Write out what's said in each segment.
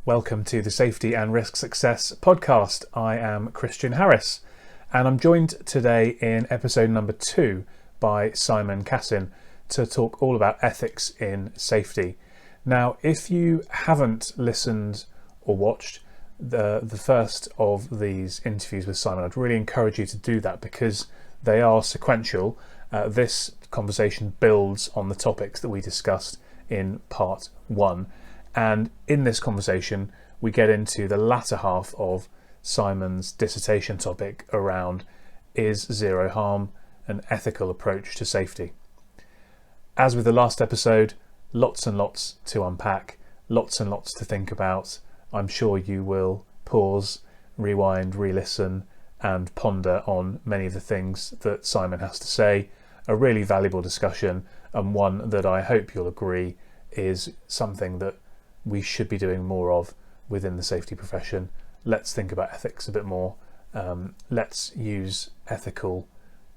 Welcome to the Safety and Risk Success podcast. I am Christian Harris, and I'm joined today in episode number 2 by Simon Cassin to talk all about ethics in safety. Now, if you haven't listened or watched the first of these interviews with Simon, I'd really encourage you to do that because they are sequential. This conversation builds on the topics that we discussed in part 1. And in this conversation, we get into the latter half of Simon's dissertation topic around is zero harm an ethical approach to safety. As with the last episode, lots and lots to unpack, lots and lots to think about. I'm sure you will pause, rewind, re-listen and ponder on many of the things that Simon has to say. A really valuable discussion, and one that I hope you'll agree is something that we should be doing more of within the safety profession. Let's think about ethics a bit more. Let's use ethical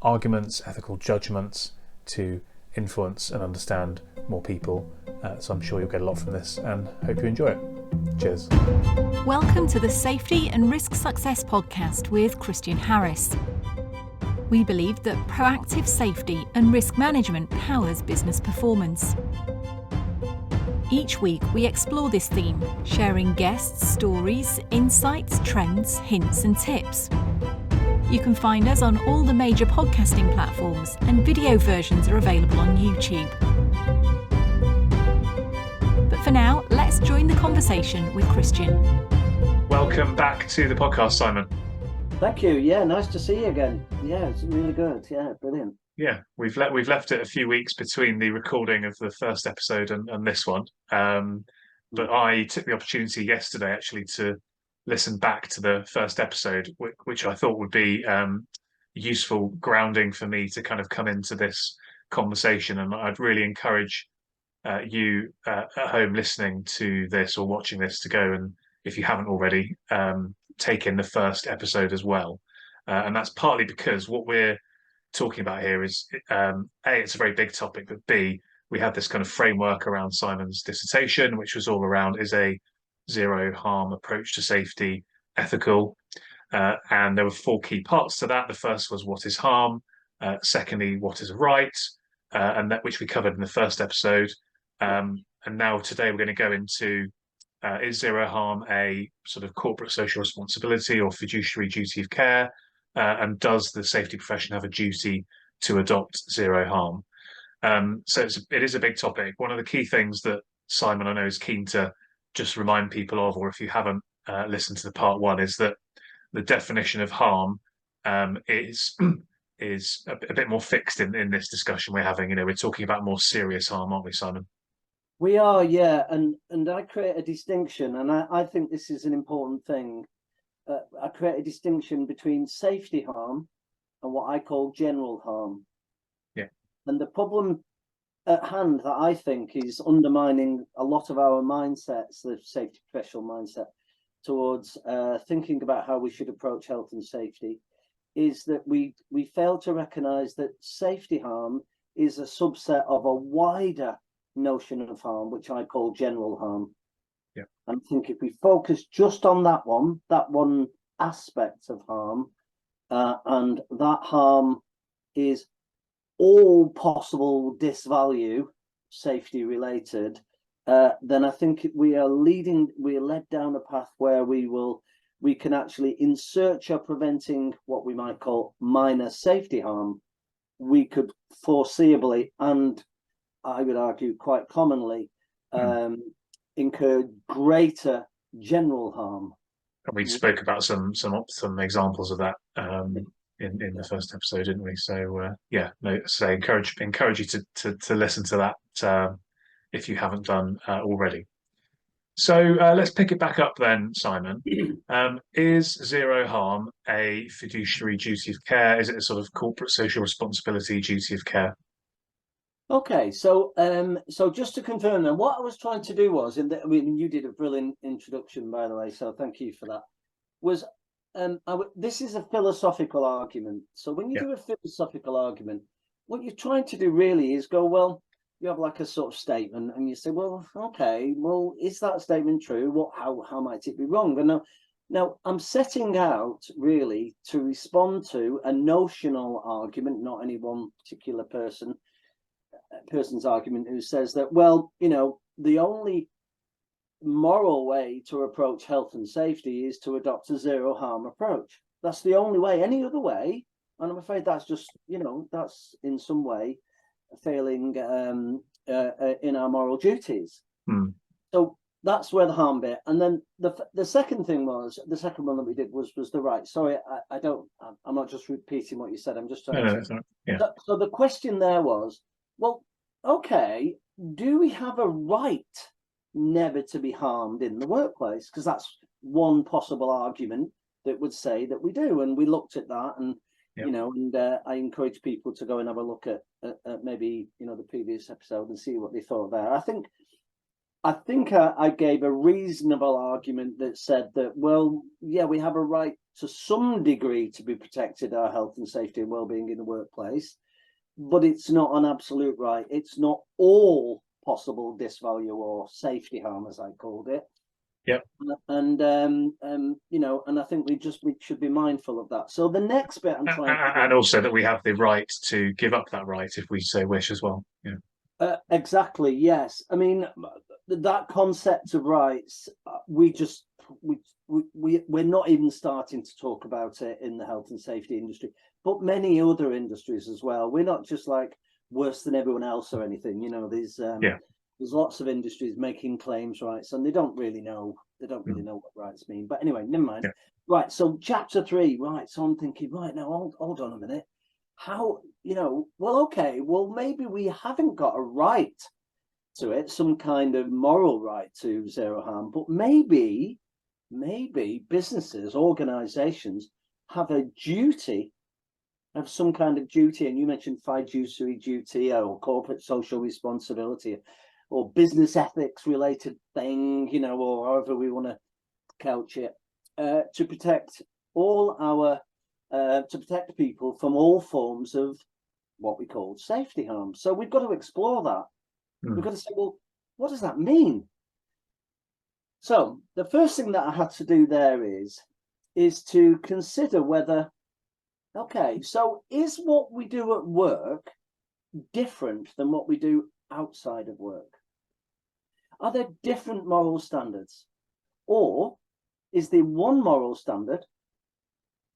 arguments, ethical judgments to influence and understand more people. So I'm sure you'll get a lot from this and hope you enjoy it. Cheers. Welcome to the Safety and Risk Success podcast with Christian Harris. We believe that proactive safety and risk management powers business performance. Each week we explore this theme, sharing guests, stories, insights, trends, hints and tips. You can find us on all the major podcasting platforms, and video versions are available on YouTube. But for now, let's join the conversation with Christian. Welcome back to the podcast, Simon. Thank you. Yeah, nice to see you again. Yeah, it's really good. Yeah, brilliant. Yeah, we've left it a few weeks between the recording of the first episode and this one. But I took the opportunity yesterday actually to listen back to the first episode, which I thought would be useful grounding for me to kind of come into this conversation. And I'd really encourage you at home listening to this or watching this to go and, if you haven't already, take in the first episode as well. And that's partly because what we're talking about here is A, it's a very big topic, but B, we had this kind of framework around Simon's dissertation, which was all around is a zero harm approach to safety ethical, and there were 4 key parts to that. The first was what is harm, secondly what is a right, and that which we covered in the first episode, and now today we're going to go into is zero harm a sort of corporate social responsibility or fiduciary duty of care, and does the safety profession have a duty to adopt zero harm? So it is a big topic. One of the key things that Simon, I know, is keen to just remind people of, or if you haven't listened to the part 1, is that the definition of harm is a bit more fixed in this discussion we're having. You know, we're talking about more serious harm, aren't we, Simon? We are, yeah, and I create a distinction, and I think this is an important thing. I create a distinction between safety harm and what I call general harm. Yeah. And the problem at hand that I think is undermining a lot of our mindsets, the safety professional mindset, towards thinking about how we should approach health and safety, is that we fail to recognise that safety harm is a subset of a wider notion of harm, which I call general harm. Yeah. And I think if we focus just on that one aspect of harm, and that harm is all possible disvalue, safety related, then I think we are led down a path where we can actually, in search of preventing what we might call minor safety harm, we could foreseeably, and I would argue quite commonly, incur greater general harm. And we spoke about some examples of that in the first episode, didn't we? So encourage you to listen to that if you haven't done already. So let's pick it back up then, Simon. Is zero harm a fiduciary duty of care? Is it a sort of corporate social responsibility duty of care? Okay, so just to confirm then, what I was trying to do was, you did a brilliant introduction, by the way, so thank you for that, was this is a philosophical argument. So when you do a philosophical argument, what you're trying to do really is go, well, you have like a sort of statement, and you say, well, okay, well, is that statement true? How might it be wrong? And now I'm setting out really to respond to a notional argument, not any one particular person's argument, who says that, well, the only moral way to approach health and safety is to adopt a zero harm approach. That's the only way. Any other way, and I'm afraid that's just, that's in some way failing in our moral duties. So that's where the harm bit. And then the second thing was, the second one that we did was the right. Sorry, I'm not just repeating what you said. I'm just trying to. Yeah. So the question there was, well, okay, do we have a right never to be harmed in the workplace? Because that's one possible argument that would say that we do. And we looked at that, and I encourage people to go and have a look at maybe the previous episode and see what they thought there. I think I gave a reasonable argument that said that, well, yeah, we have a right to some degree to be protected, our health and safety and well-being in the workplace, but it's not an absolute right. It's not all possible disvalue or safety harm, as I called it. Yep. And and I think we should be mindful of that. So the next bit I'm trying and also that we have the right to give up that right if we so wish as well. Yeah. Exactly. Yes. I mean, that concept of rights, we're not even starting to talk about it in the health and safety industry, but many other industries as well. We're not just like worse than everyone else or anything. There's lots of industries making claims rights, and they don't really know what rights mean. But anyway, never mind. Yeah. Right. So chapter 3. Right. So I'm thinking, right now, hold on a minute. How, well, okay, well, maybe we haven't got a right to it, some kind of moral right to zero harm, but maybe businesses, organizations have a duty, have some kind of duty. And you mentioned fiduciary duty or corporate social responsibility or business ethics related thing, or however we want to couch it, to protect to protect people from all forms of what we call safety harm. So we've got to explore that. We've got to say, well, what does that mean? So the first thing that I had to do there is to consider whether, okay, so is what we do at work different than what we do outside of work? Are there different moral standards? Or is there one moral standard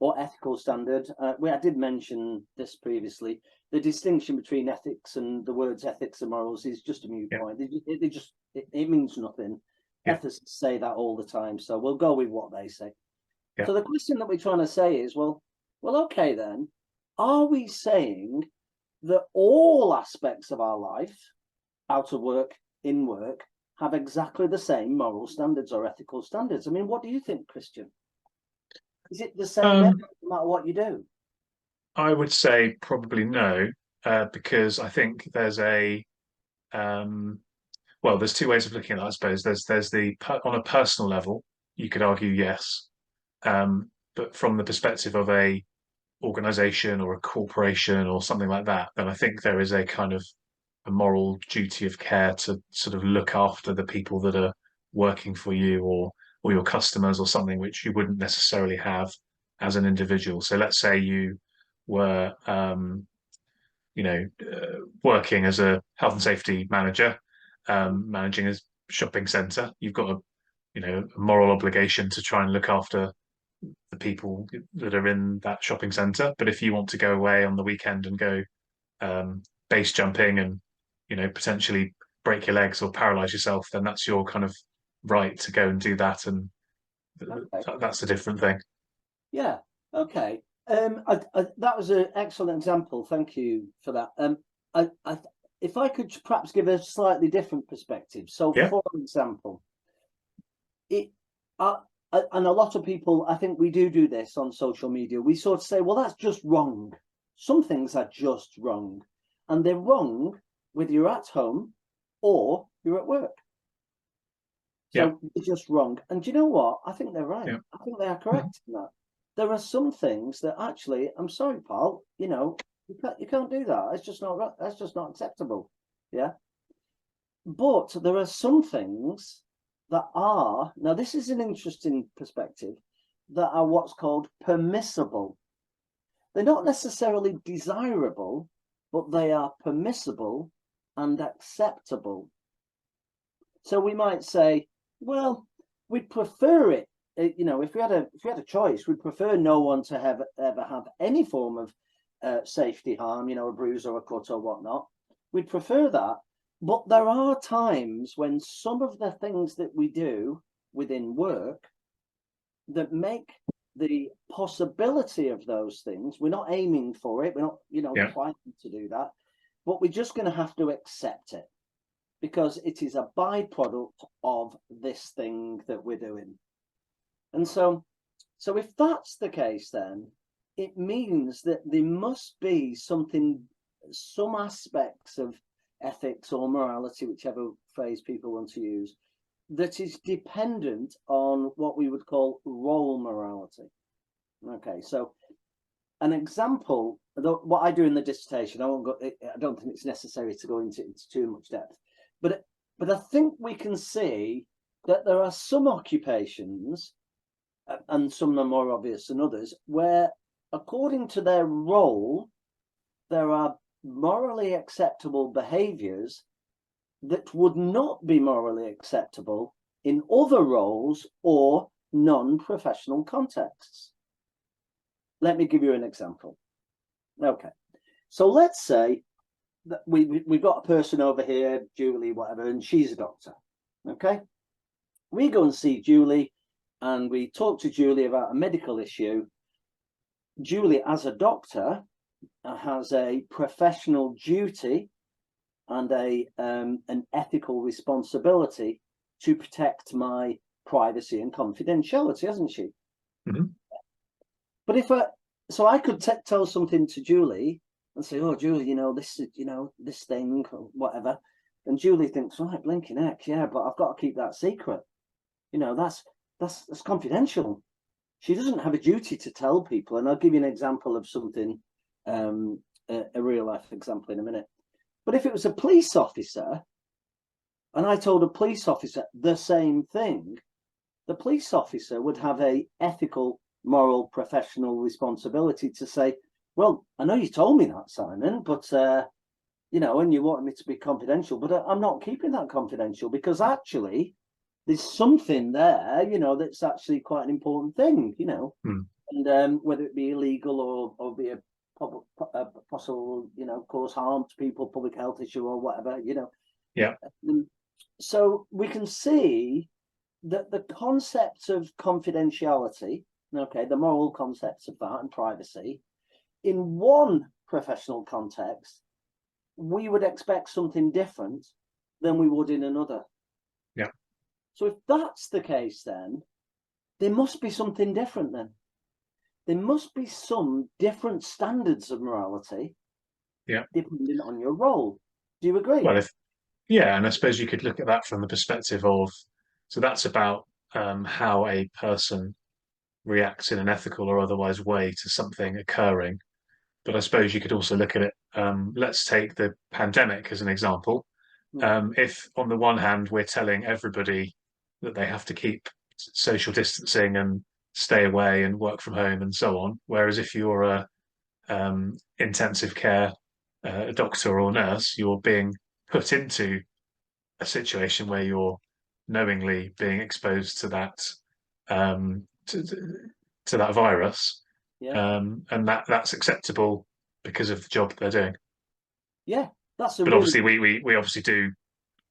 or ethical standard? I did mention this previously. The distinction between ethics and the words ethics and morals is just a moot point. It means nothing. Yeah. Ethicists say that all the time, so we'll go with what they say. Yeah. So the question that we're trying to say is, well, okay then, are we saying that all aspects of our life, out of work, in work, have exactly the same moral standards or ethical standards? I mean, what do you think, Christian? Is it the same no matter what you do? I would say probably no, because I think there's there's two ways of looking at that, I suppose. There's on a personal level, you could argue yes, but from the perspective of a organization or a corporation or something like that, then I think there is a kind of a moral duty of care to sort of look after the people that are working for you or your customers or something, which you wouldn't necessarily have as an individual. So let's say you were working as a health and safety manager, managing a shopping center. You've got a moral obligation to try and look after the people that are in that shopping center. But if you want to go away on the weekend and go base jumping and potentially break your legs or paralyze yourself, then that's your kind of right to go and do that, and that's a different thing. Yeah. Okay. That was an excellent example. Thank you for that. If I could perhaps give a slightly different perspective. So, for example, and a lot of people, I think we do this on social media. We sort of say, well, that's just wrong. Some things are just wrong, and they're wrong whether you're at home or you're at work. So it's just wrong. And do you know what? I think they're right. Yeah. I think they are correct in that. There are some things that actually, I'm sorry, pal, you can't do that. It's just not right. That's just not acceptable. Yeah. But there are some things that are, now this is an interesting perspective, that are what's called permissible. They're not necessarily desirable, but they are permissible and acceptable. So we might say, well, we'd prefer it, you know, if we had a choice, we'd prefer no one to ever have any form of safety harm, you know, a bruise or a cut or whatnot. We'd prefer that. But there are times when some of the things that we do within work that make the possibility of those things, we're not aiming for it, we're not, you know, trying to do that, but we're just going to have to accept it because it is a byproduct of this thing that we're doing. And so if that's the case, then it means that there must be some aspects of ethics or morality, whichever phrase people want to use, that is dependent on what we would call role morality. Okay, so an example, what I do in the dissertation, I don't think it's necessary to go into too much depth, but I think we can see that there are some occupations, and some are more obvious than others, where according to their role, there are morally acceptable behaviors that would not be morally acceptable in other roles or non-professional contexts. Let me give you an example. Okay, so let's say that we've got a person over here, Julie, whatever, and she's a doctor. Okay, we go and see Julie and we talk to Julie about a medical issue. Julie, as a doctor, has a professional duty and an ethical responsibility to protect my privacy and confidentiality, hasn't she? Mm-hmm. But so I could tell something to Julie and say, "Oh, Julie, you know this, you know this thing or whatever," and Julie thinks, "Right, blinking heck, yeah, but I've got to keep that secret. You know, that's confidential." She doesn't have a duty to tell people, and I'll give you an example of something. A real life example in a minute. But if it was a police officer and I told a police officer the same thing, the police officer would have a ethical, moral, professional responsibility to say, well, I know you told me that, Simon, but you know, and you wanted me to be confidential, but I'm not keeping that confidential because actually there's something there, you know, that's actually quite an important thing, you know. And whether it be illegal or be a possible, you know, cause harm to people, public health issue or whatever, you know. Yeah. So we can see that the concept of confidentiality, okay, the moral concepts of that and privacy, in one professional context, we would expect something different than we would in another. Yeah. So if that's the case, then there must be something different then. There must be some different standards of morality, depending on your role. Do you agree? Well, and I suppose you could look at that from the perspective of, so that's about how a person reacts in an ethical or otherwise way to something occurring. But I suppose you could also look at it. Let's take the pandemic as an example. If on the one hand we're telling everybody that they have to keep social distancing and stay away and work from home and so on, whereas if you're a intensive care doctor or nurse, you're being put into a situation where you're knowingly being exposed to that to that virus, and that's acceptable because of the job that they're doing. Yeah, but obviously we obviously do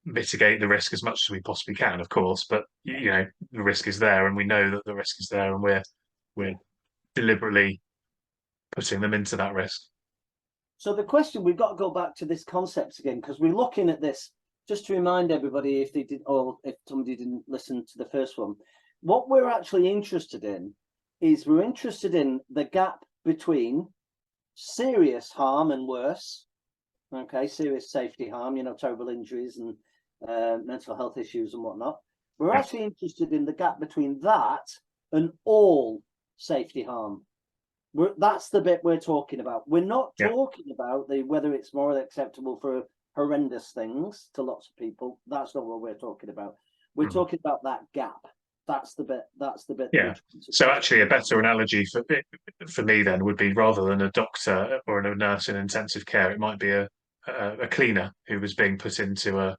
mitigate the risk as much as we possibly can, of course. But you know, the risk is there, and we know that the risk is there, and we're deliberately putting them into that risk. So the question, we've got to go back to this concept again, because we're looking at this, just to remind everybody, if they did, or if somebody didn't listen to the first one, what we're actually interested in is we're interested in the gap between serious harm and worse, okay, serious safety harm, you know, terrible injuries and mental health issues and whatnot. We're actually interested in the gap between that and all safety harm. That's the bit we're talking about. We're not talking about whether it's morally acceptable for horrendous things to lots of people. That's not what we're talking about. We're talking about that gap. That's the bit. That's the bit. Yeah. So actually, a better analogy for me then would be, rather than a doctor or a nurse in intensive care, it might be a cleaner who was being put into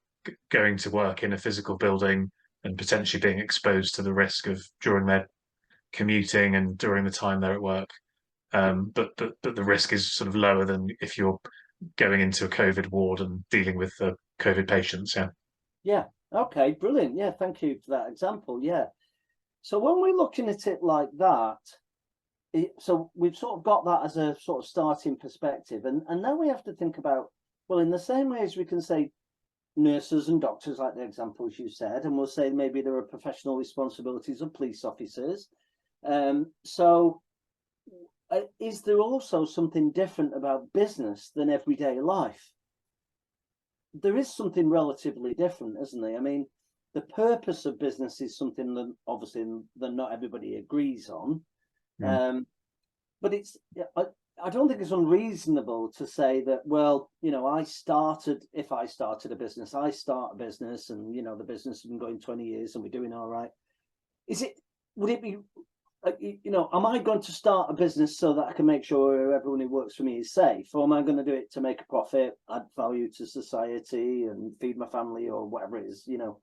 going to work in a physical building and potentially being exposed to the risk of during their commuting and during the time they're at work. But the risk is sort of lower than if you're going into a COVID ward and dealing with the COVID patients. Yeah. Yeah. Okay. Brilliant. Yeah. Thank you for that example. Yeah. So when we're looking at it like that, so we've sort of got that as a sort of starting perspective, and now we have to think about, well, in the same way as we can say nurses and doctors, like the examples you said, and we'll say maybe there are professional responsibilities of police officers. So is there also something different about business than everyday life? There is something relatively different, isn't there? I mean, the purpose of business is something that obviously that not everybody agrees on. But it's, I don't think it's unreasonable to say that, well, you know, if I started a business, I start a business and, you know, the business has been going 20 years and we're doing all right. Would it be, you know, am I going to start a business so that I can make sure everyone who works for me is safe? Or am I going to do it to make a profit, add value to society and feed my family or whatever it is, you know?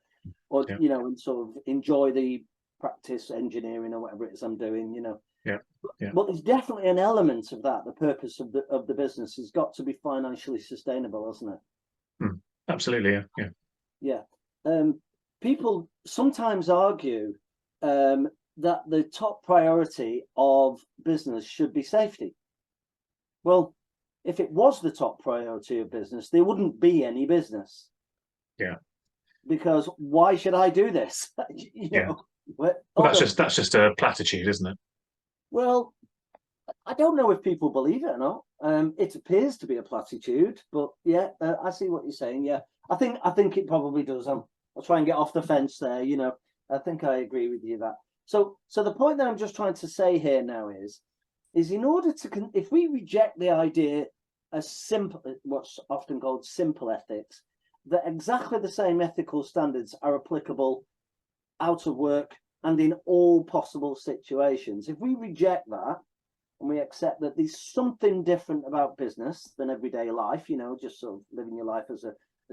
Or, you know, and sort of enjoy the practice engineering or whatever it is I'm doing, you know. But there's definitely an element of that. The purpose of the business has got to be financially sustainable, hasn't it? Absolutely. Yeah. People sometimes argue that the top priority of business should be safety. Well, if it was the top priority of business, there wouldn't be any business. Yeah. Because why should I do this? You know, well, that's just a platitude, isn't it? Well, I don't know if people believe it or not. It appears to be a platitude, but yeah, I see what you're saying. Yeah, I think it probably does. I'll try and get off the fence there. You know, I think I agree with you that. So the point that I'm just trying to say here now is in order to, if we reject the idea as simple, what's often called simple ethics, that exactly the same ethical standards are applicable out of work and in all possible situations. If we reject that and we accept that there's something different about business than everyday life, you know, just sort of living your life as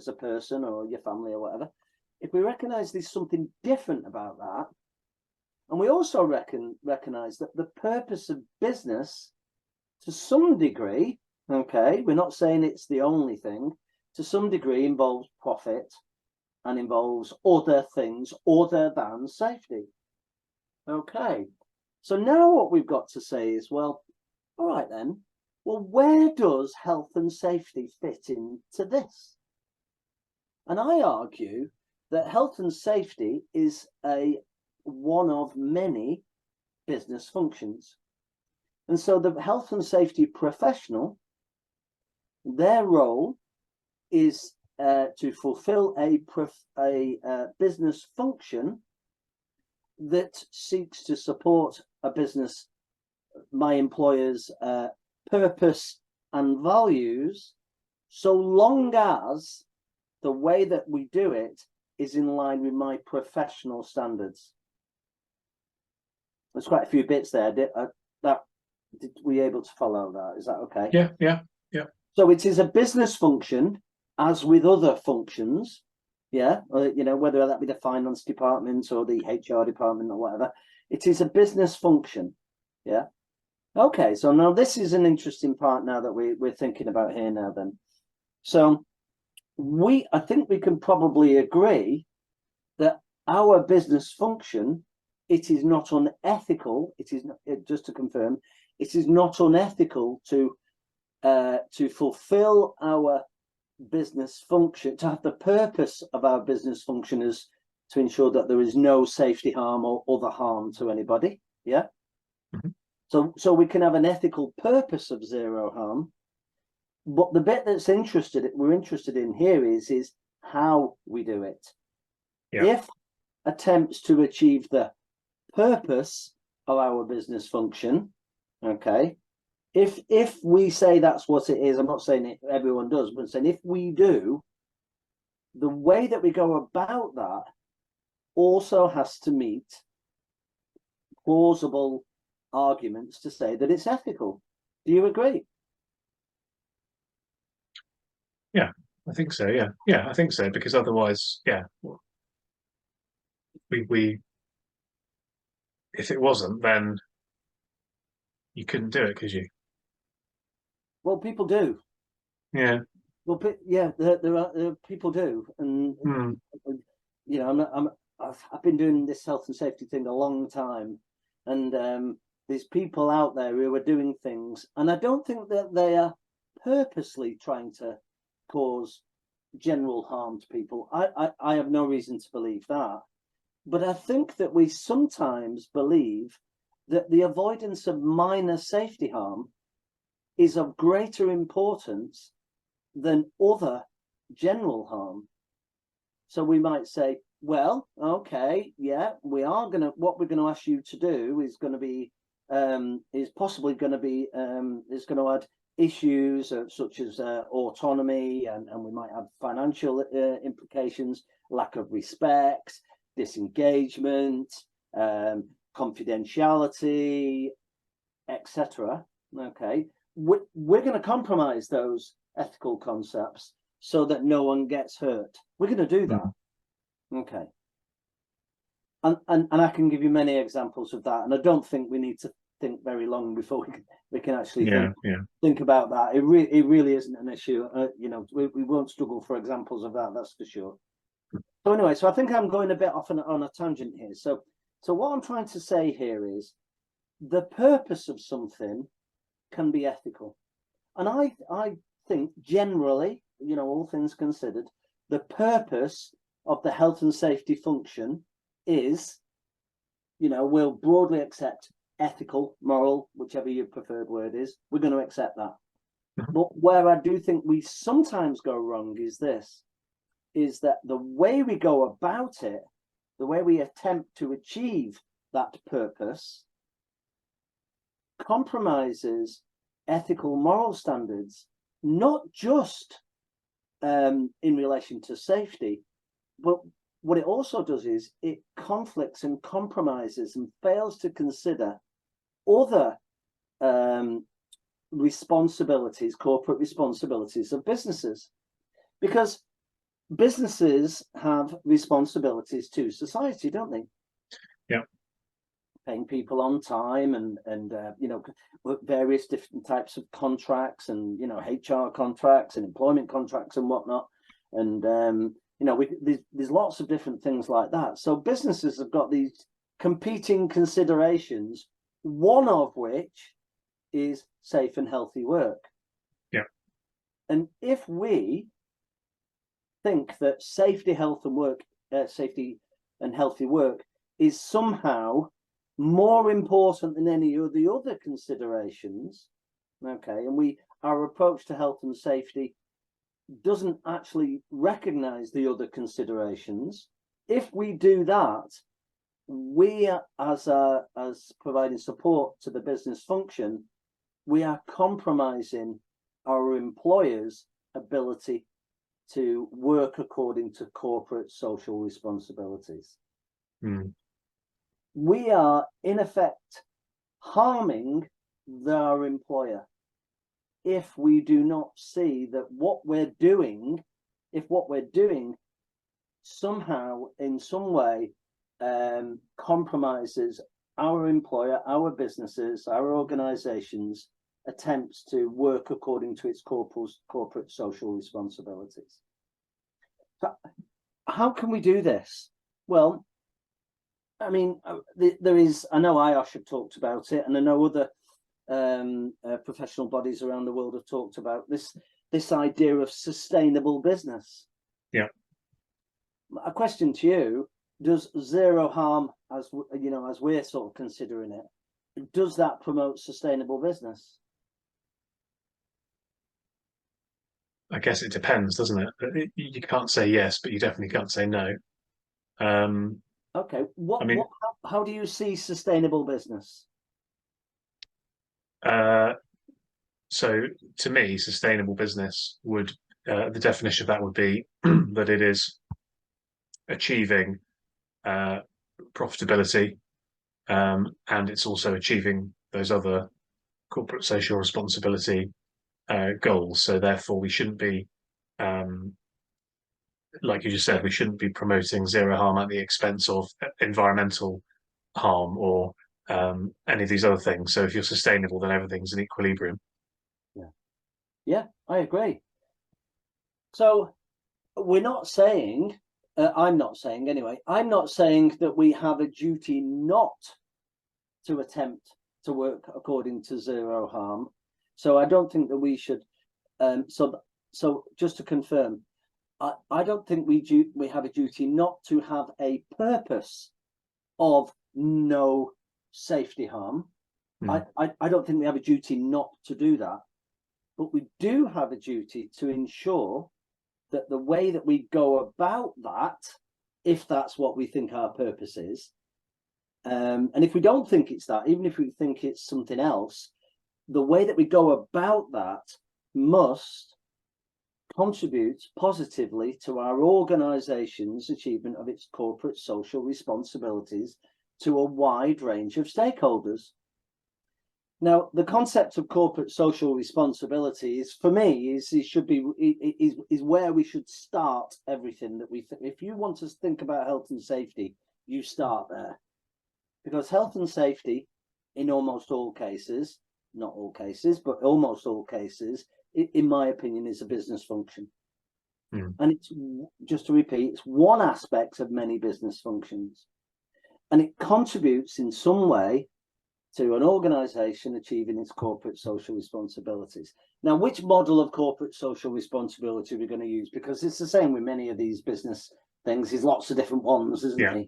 a person or your family or whatever, if we recognize there's something different about that, and we also recognize that the purpose of business to some degree, okay, we're not saying it's the only thing, to some degree involves profit and involves other things other than safety. Okay, so now what we've got to say is, well, all right then, well, where does health and safety fit into this? And I argue that health and safety is one of many business functions. And so the health and safety professional, their role is to fulfill a business function that seeks to support a business, my employer's purpose and values, so long as the way that we do it is in line with my professional standards. There's quite a few bits there. Were you able to follow that? Is that okay? Yeah. So it is a business function, as with other functions. Yeah, you know, whether that be the finance department or the HR department or whatever, it is a business function. Yeah. Okay, so now this is an interesting part now that we're thinking about here now then. So I think we can probably agree that our business function, it is not unethical. It is not, just to confirm, it is not unethical to fulfill our business function, to have the purpose of our business function is to ensure that there is no safety harm or other harm to anybody. Yeah. So we can have an ethical purpose of zero harm, but the bit that's we're interested in here is how we do it. If attempts to achieve the purpose of our business function, okay, if we say that's what it is, I'm not saying everyone does, but saying if we do, the way that we go about that also has to meet plausible arguments to say that it's ethical. Do you agree? Yeah, I think so. Yeah, yeah, I think so, because otherwise, yeah, we if it wasn't, then you couldn't do it, could you? Well, people do. Yeah. Well, yeah, there are people do, and Hmm. you know, I've been doing this health and safety thing a long time, and there's people out there who are doing things, and I don't think that they are purposely trying to cause general harm to people. I have no reason to believe that, but I think that we sometimes believe that the avoidance of minor safety harm is of greater importance than other general harm. So we might say, well, okay, yeah, what we're gonna ask you to do is going to be is possibly going to be is going to add issues such as autonomy, and we might have financial implications, lack of respect, disengagement, confidentiality, etc. Okay, we're going to compromise those ethical concepts so that no one gets hurt. We're going to do that. Okay. And I can give you many examples of that. And I don't think we need to think very long before we can actually think about that. It really isn't an issue. You know, we won't struggle for examples of that, that's for sure. So anyway, so I think I'm going a bit off on a tangent here. So what I'm trying to say here is the purpose of something can be ethical. And I think generally, you know, all things considered, the purpose of the health and safety function is, you know, we'll broadly accept ethical, moral, whichever your preferred word is, we're going to accept that. But where I do think we sometimes go wrong is this, is that the way we go about it, the way we attempt to achieve that purpose compromises ethical, moral standards, not just in relation to safety, but what it also does is it conflicts and compromises and fails to consider other responsibilities, corporate responsibilities of businesses, because businesses have responsibilities to society, don't they? Yeah. Paying people on time, and you know, various different types of contracts, and you know, HR contracts and employment contracts and whatnot, and you know, there's lots of different things like that. So businesses have got these competing considerations, one of which is safe and healthy work. Yeah. And if we think that safety and healthy work is somehow more important than any of the other considerations, okay, and our approach to health and safety doesn't actually recognize the other considerations, if we do that, we as providing support to the business function, we are compromising our employers' ability to work according to corporate social responsibilities. We are in effect harming their employer if we do not see that what we're doing, somehow in some way compromises our employer, our businesses, our organizations' attempts to work according to its corporate social responsibilities. So how can we do this? Well, I mean, there is, I know IOSH have talked about it, and I know other professional bodies around the world have talked about this idea of sustainable business. Yeah. A question to you: does zero harm, as you know, as we're sort of considering it, does that promote sustainable business? I guess it depends, doesn't it? You can't say yes, but you definitely can't say no. Okay, I mean, how do you see sustainable business? so to me, sustainable business would the definition of that would be that it is achieving profitability, and it's also achieving those other corporate social responsibility goals. So therefore, we shouldn't be, like you just said, we shouldn't be promoting zero harm at the expense of environmental harm or any of these other things. So if you're sustainable, then everything's in equilibrium. Yeah, I agree. So we're not saying, I'm not saying anyway, I'm not saying that we have a duty not to attempt to work according to zero harm. So I don't think that we should, so just to confirm, I don't think we have a duty not to have a purpose of no safety harm. I don't think we have a duty not to do that, but we do have a duty to ensure that the way that we go about that, if that's what we think our purpose is, and if we don't think it's that, even if we think it's something else, the way that we go about that must contribute positively to our organisation's achievement of its corporate social responsibilities to a wide range of stakeholders. Now, the concept of corporate social responsibility is, for me, is where we should start everything that we think. If you want to think about health and safety, you start there, because health and safety, in almost all cases, not all cases, but almost all cases, in my opinion, is a business function. And it's, just to repeat, it's one aspect of many business functions, and it contributes in some way to an organisation achieving its corporate social responsibilities. Now, which model of corporate social responsibility are we going to use? Because it's the same with many of these business things. There's lots of different ones, isn't there?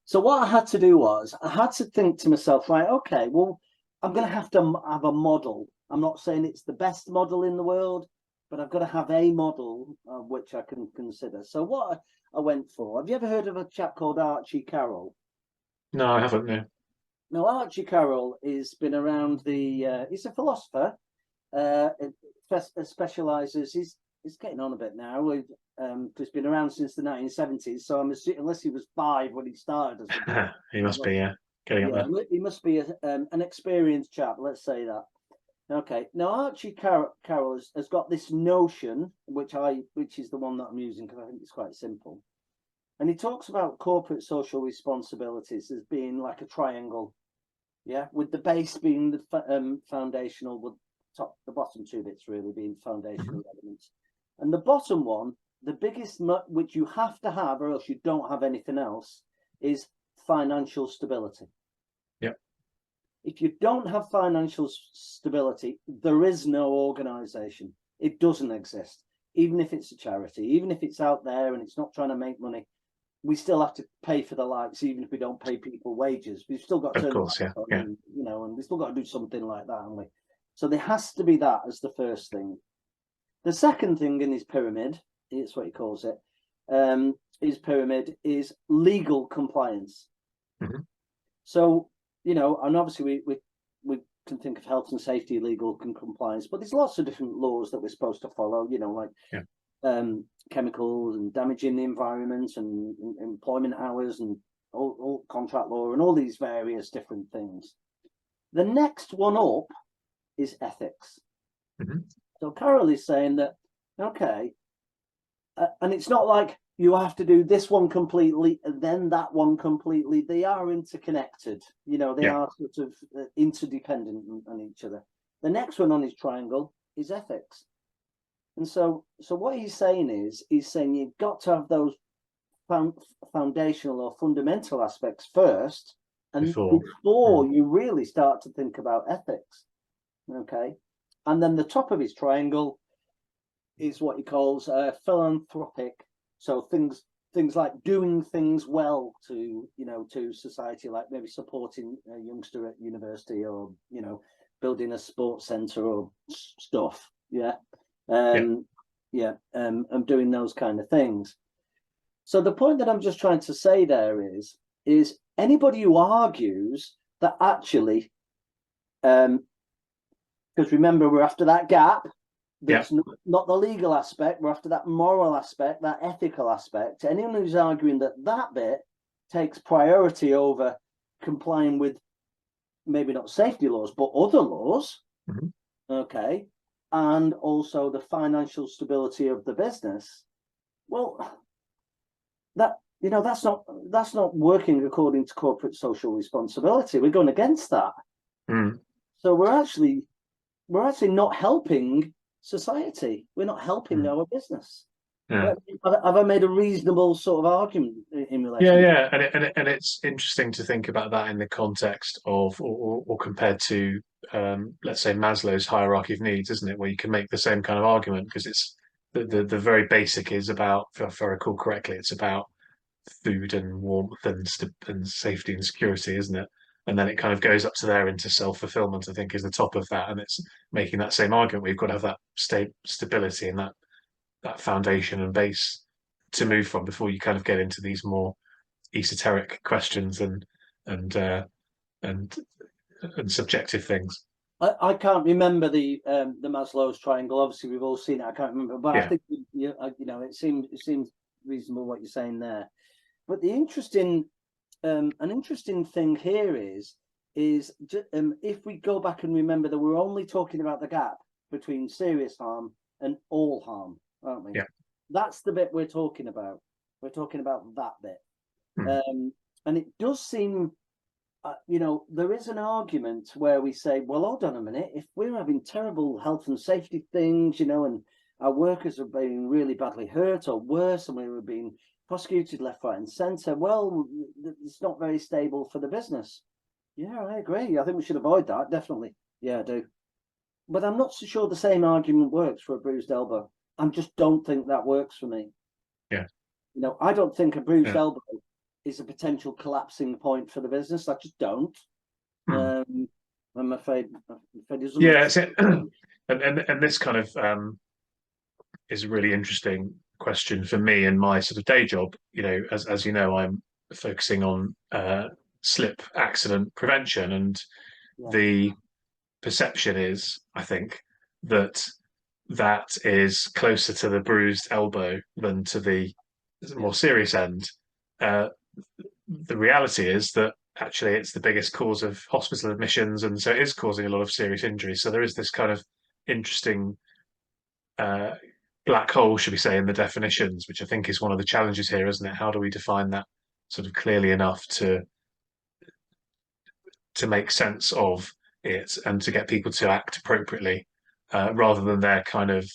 So what I had to do was, I had to think to myself, right, okay, well, I'm going to have a model. I'm not saying it's the best model in the world, but I've got to have a model of which I can consider. So what I went for, have you ever heard of a chap called Archie Carroll? No, I haven't, no. Now, Archie Carroll has been around he's a philosopher, specialises, he's getting on a bit now, he's been around since the 1970s, so I'm assuming, unless he was 5 when he started. He must be, getting up there. He must be an experienced chap, let's say that. Okay, now Archie Carroll has got this notion, which is the one that I'm using because I think it's quite simple. And he talks about corporate social responsibilities as being like a triangle, with the base being the foundational, with the bottom 2 bits really being foundational elements. And the bottom one, the biggest, which you have to have, or else you don't have anything else, is financial stability. If you don't have financial stability, there is no organisation. It doesn't exist. Even if it's a charity, even if it's out there and it's not trying to make money, we still have to pay for the lights, even if we don't pay people wages. We've still got to turn the lights on, and, and we've still got to do something like that, haven't we? So there has to be that as the first thing. The second thing in his pyramid, it's what he calls it, his pyramid is legal compliance. So, and obviously we can think of health and safety, legal compliance, but there's lots of different laws that we're supposed to follow, chemicals and damaging the environment and employment hours and all contract law and all these various different things. The next one up is ethics. So Carol is saying that, okay, and it's not like you have to do this one completely and then that one completely. They are interconnected, they are sort of interdependent on each other. The next one on his triangle is ethics. And so what he's saying is, you've got to have those foundational or fundamental aspects first, and before you really start to think about ethics. Okay. And then the top of his triangle is what he calls philanthropic. So things like doing things well to society, like maybe supporting a youngster at university, or building a sports centre or stuff. And doing those kind of things. So the point that I'm just trying to say there is anybody who argues that actually, because remember, we're after that gap, That's not the legal aspect. We're after that moral aspect, that ethical aspect. Anyone who's arguing that that bit takes priority over complying with maybe not safety laws, but other laws, okay, and also the financial stability of the business, well, that's not working according to corporate social responsibility. We're going against that. So we're actually not helping society. We're not helping our business. Have I made a reasonable sort of argument in relation? Yeah, and it's interesting to think about that in the context of, or compared to, let's say Maslow's hierarchy of needs, isn't it? Where you can make the same kind of argument, because it's the very basic is about, if I recall correctly, it's about food and warmth and safety and security, isn't it? And then it kind of goes up to there into self-fulfillment, I think, is the top of that, and it's making that same argument. We've got to have that stability and that foundation and base to move from before you kind of get into these more esoteric questions and subjective things. I can't remember the Maslow's triangle. Obviously, we've all seen it. I can't remember, but I think it seems reasonable what you're saying there. But the an interesting thing here is if we go back and remember that we're only talking about the gap between serious harm and all harm, aren't we? Yeah. That's the bit we're talking about. We're talking about that bit. And it does seem, there is an argument where we say, well, hold on a minute, if we're having terrible health and safety things, and our workers are being really badly hurt or worse, and we were being prosecuted left, right, and centre, well, it's not very stable for the business. Yeah, I agree. I think we should avoid that, definitely. Yeah, I do. But I'm not so sure the same argument works for a bruised elbow. I just don't think that works for me. Yeah. I don't think a bruised elbow is a potential collapsing point for the business. I just don't. I'm afraid it doesn't. Yeah, and this kind of is a really interesting question for me in my sort of day job. As you know, I'm focusing on slip accident prevention, and the perception is, I think, that is closer to the bruised elbow than to the more serious end. The reality is that actually it's the biggest cause of hospital admissions, and so it is causing a lot of serious injuries. So there is this kind of interesting black hole, should we say, in the definitions, which I think is one of the challenges here, isn't it? How do we define that sort of clearly enough to make sense of it and to get people to act appropriately, rather than their kind of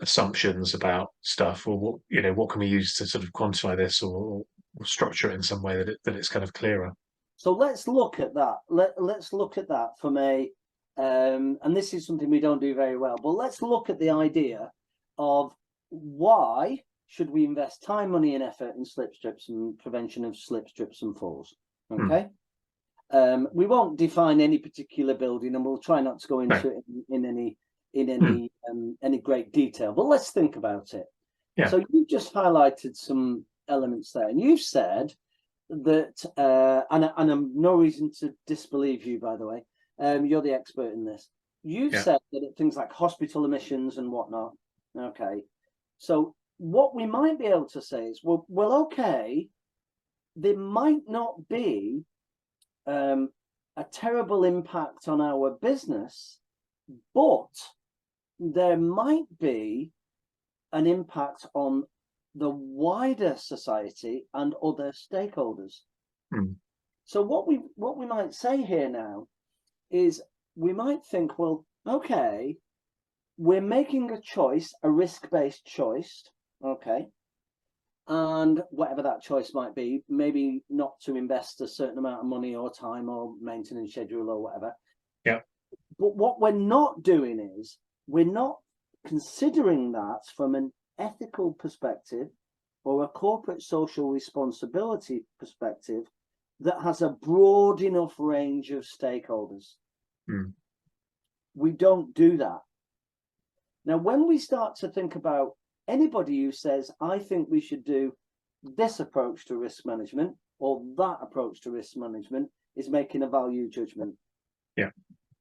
assumptions about stuff, or what can we use to sort of quantify this or structure it in some way that it's kind of clearer. So let's look at that. Let's look at that from a and this is something we don't do very well, but let's look at the idea of why should we invest time, money, and effort in slip strips and prevention of slip strips and falls. Okay. We won't define any particular building, and we'll try not to go into it in any great detail, but let's think about it. So you just highlighted some elements there, and you've said that and I'm no reason to disbelieve you, by the way, you're the expert in this. You've said that things like hospital admissions and whatnot. Okay, so what we might be able to say is, well, okay, there might not be a terrible impact on our business, but there might be an impact on the wider society and other stakeholders. So what we might say here now is we might think, well, okay, we're making a choice, a risk-based choice, okay, and whatever that choice might be, maybe not to invest a certain amount of money or time or maintenance schedule or whatever. But what we're not doing is we're not considering that from an ethical perspective or a corporate social responsibility perspective that has a broad enough range of stakeholders. We don't do that. Now, when we start to think about anybody who says, I think we should do this approach to risk management or that approach to risk management, is making a value judgment.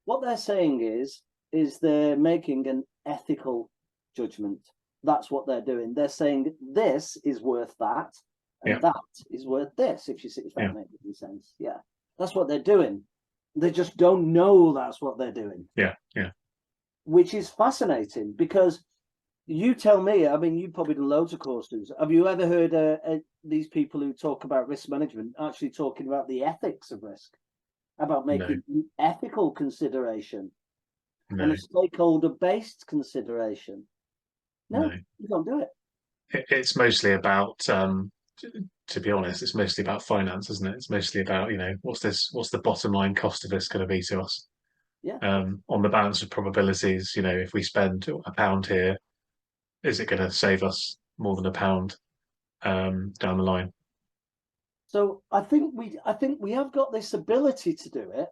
What they're saying is is they're making an ethical judgment. That's what they're doing. They're saying this is worth that, and that is worth this. If that makes any sense, that's what they're doing. They just don't know that's what they're doing. Which is fascinating, because you tell me. I mean, you've probably done loads of courses. Have you ever heard these people who talk about risk management actually talking about the ethics of risk, about making ethical consideration and a stakeholder-based consideration? No, you don't do it. It's mostly about, to be honest, it's mostly about finance, isn't it? It's mostly about, what's the bottom line cost of this going to be to us? On the balance of probabilities, if we spend £1 here, is it going to save us more than £1 down the line? So I think we have got this ability to do it,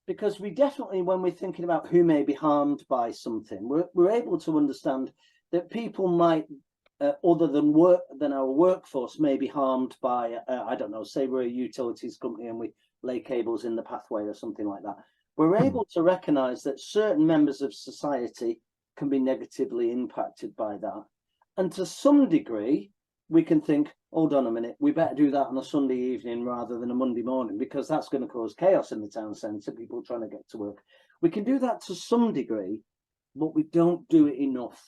because we definitely, when we're thinking about who may be harmed by something, we're able to understand that people might, other than our workforce, may be harmed by, I don't know, say we're a utilities company and we lay cables in the pathway or something like that. We're able to recognise that certain members of society can be negatively impacted by that. And to some degree, we can think, hold on a minute, we better do that on a Sunday evening rather than a Monday morning, because that's going to cause chaos in the town centre, people trying to get to work. We can do that to some degree, but we don't do it enough.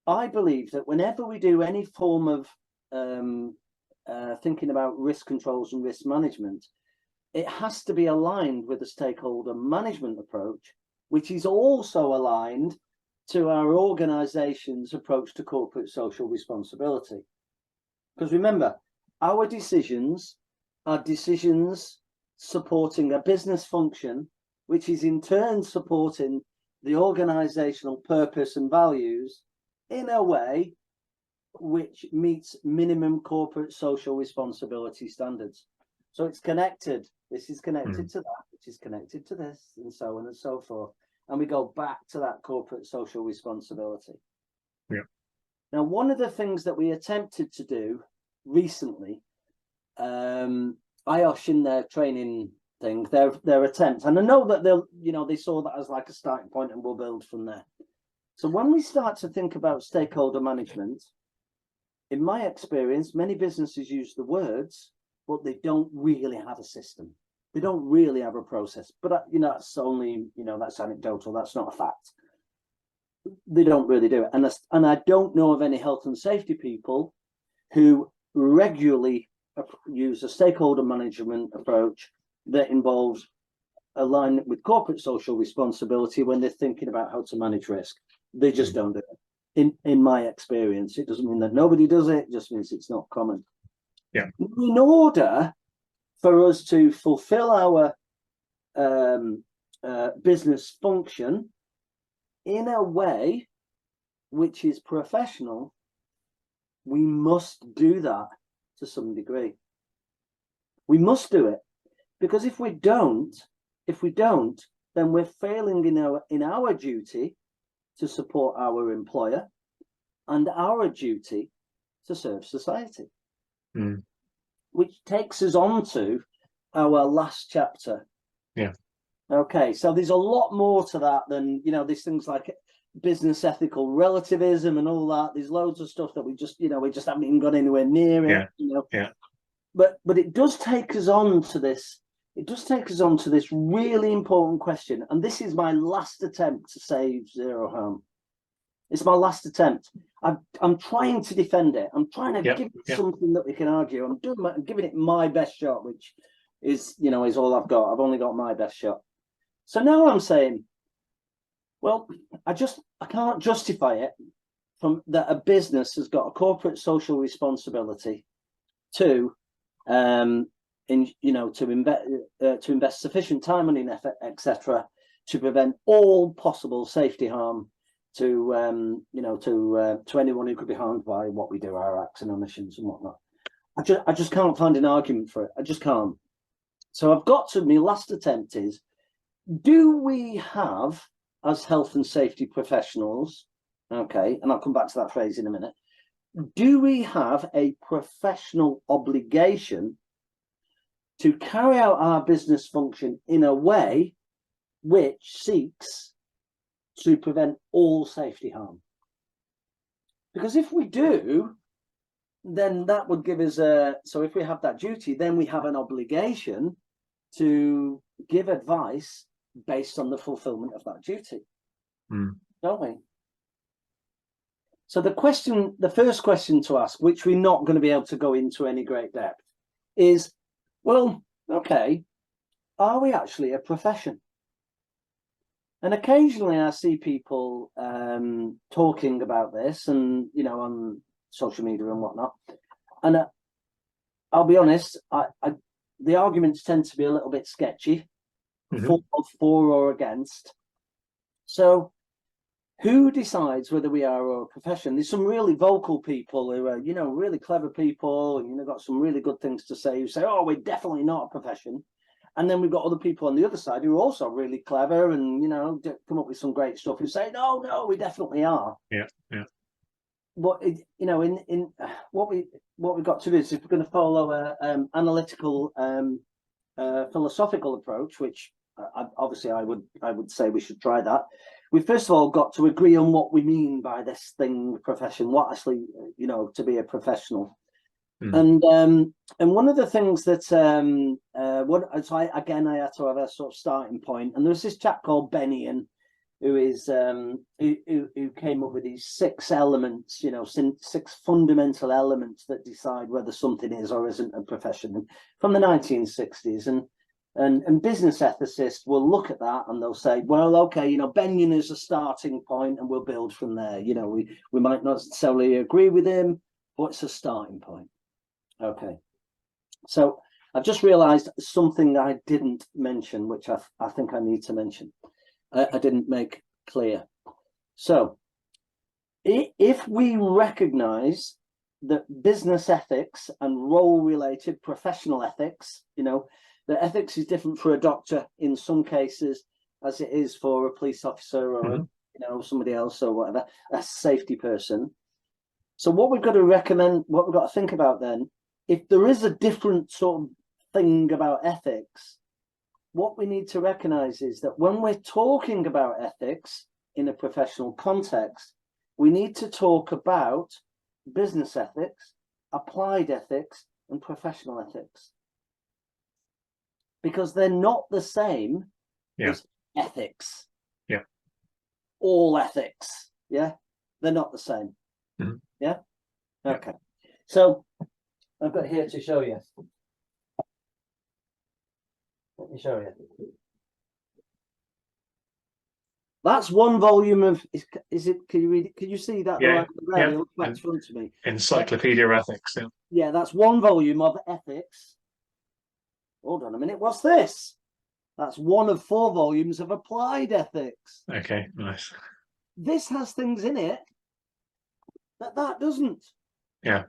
I believe that whenever we do any form of thinking about risk controls and risk management, it has to be aligned with a stakeholder management approach, which is also aligned to our organisation's approach to corporate social responsibility. Because remember, our decisions are decisions supporting a business function, which is in turn supporting the organisational purpose and values in a way which meets minimum corporate social responsibility standards. So it's connected. This is connected to that, which is connected to this, and so on and so forth. And we go back to that corporate social responsibility. Now, one of the things that we attempted to do recently, IOSH in their training thing, their attempt, and I know that they saw that as like a starting point, and we'll build from there. So when we start to think about stakeholder management, in my experience, many businesses use the words, but they don't really have a system. They don't really have a process. But that's only, that's anecdotal. That's not a fact. They don't really do it. And I don't know of any health and safety people who regularly use a stakeholder management approach that involves alignment with corporate social responsibility when they're thinking about how to manage risk. They just don't do it. In my experience, it doesn't mean that nobody does it. It just means it's not common. In order for us to fulfill our business function in a way which is professional, we must do that to some degree. We must do it, because if we don't, then we're failing in our duty to support our employer and our duty to serve society. Which takes us on to our last chapter. Okay, so there's a lot more to that than, these things like business ethical relativism and all that. There's loads of stuff that we just haven't even got anywhere near it. But it does take us on to this. It does take us on to this really important question. And this is my last attempt to save zero harm. It's my last attempt. I'm trying to defend it. I'm trying to give it something that we can argue. I'm giving it my best shot, which is all I've got. I've only got my best shot. So now I'm saying, well, I can't justify it from that a business has got a corporate social responsibility to invest sufficient time, money, and effort, etc., to prevent all possible safety harm to anyone who could be harmed by what we do, our acts and omissions and whatnot. I just can't find an argument for it. I just can't. So I've got to, my last attempt is, do we have, as health and safety professionals, okay, and I'll come back to that phrase in a minute, do we have a professional obligation to carry out our business function in a way which seeks to prevent all safety harm. Because if we do, then that would give us so if we have that duty, then we have an obligation to give advice based on the fulfillment of that duty, don't we? So the first question to ask, which we're not going to be able to go into any great depth, is, well, okay, are we actually a profession? And occasionally I see people talking about this, and on social media and whatnot. And I'll be honest, the arguments tend to be a little bit sketchy, for or against. So who decides whether we are a profession? There's some really vocal people who are, really clever people, and got some really good things to say, who say, oh, we're definitely not a profession. And then we've got other people on the other side who are also really clever and, come up with some great stuff, who say, no, we definitely are. Yeah. But, in what we've got to do is, if we're going to follow a analytical, philosophical approach, which obviously I would say we should try that. We first of all got to agree on what we mean by this thing, profession, what actually, to be a professional. And one of the things that I had to have a sort of starting point, and there's this chap called Bennion who is who came up with these 6 elements, 6 fundamental elements that decide whether something is or isn't a profession, from the 1960s. And business ethicists will look at that and they'll say, well, okay, Bennion is a starting point and we'll build from there. We might not necessarily agree with him, but it's a starting point. Okay, so I've just realized something that I didn't mention, which I think I need to mention. I didn't make clear. So if we recognize that business ethics and role-related professional ethics, the ethics is different for a doctor in some cases as it is for a police officer or somebody else or whatever, a safety person. So what we've got to think about then, if there is a different sort of thing about ethics, what we need to recognize is that when we're talking about ethics in a professional context, we need to talk about business ethics, applied ethics, and professional ethics. Because they're not the same as ethics. Yeah. All ethics. Yeah. They're not the same. Yeah. Okay. So I've got here to show you. Let me show you. That's one volume of. Is it? Can you read it? Can you see that? Yeah. It looks right in front of me. Encyclopedia of Ethics. Yeah. Yeah, that's one volume of ethics. Hold on a minute. What's this? That's one of 4 volumes of applied ethics. Okay, nice. This has things in it that doesn't. Yeah.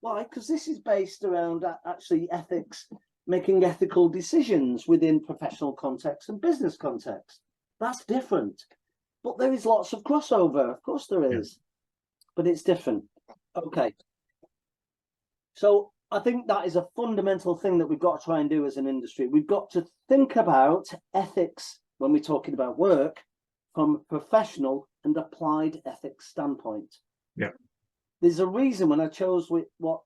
Why? Because this is based around actually ethics, making ethical decisions within professional context and business context. That's different. But there is lots of crossover. Of course there is. But it's different. Okay. So I think that is a fundamental thing that we've got to try and do as an industry. We've got to think about ethics when we're talking about work from a professional and applied ethics standpoint. Yeah. There's a reason when I chose what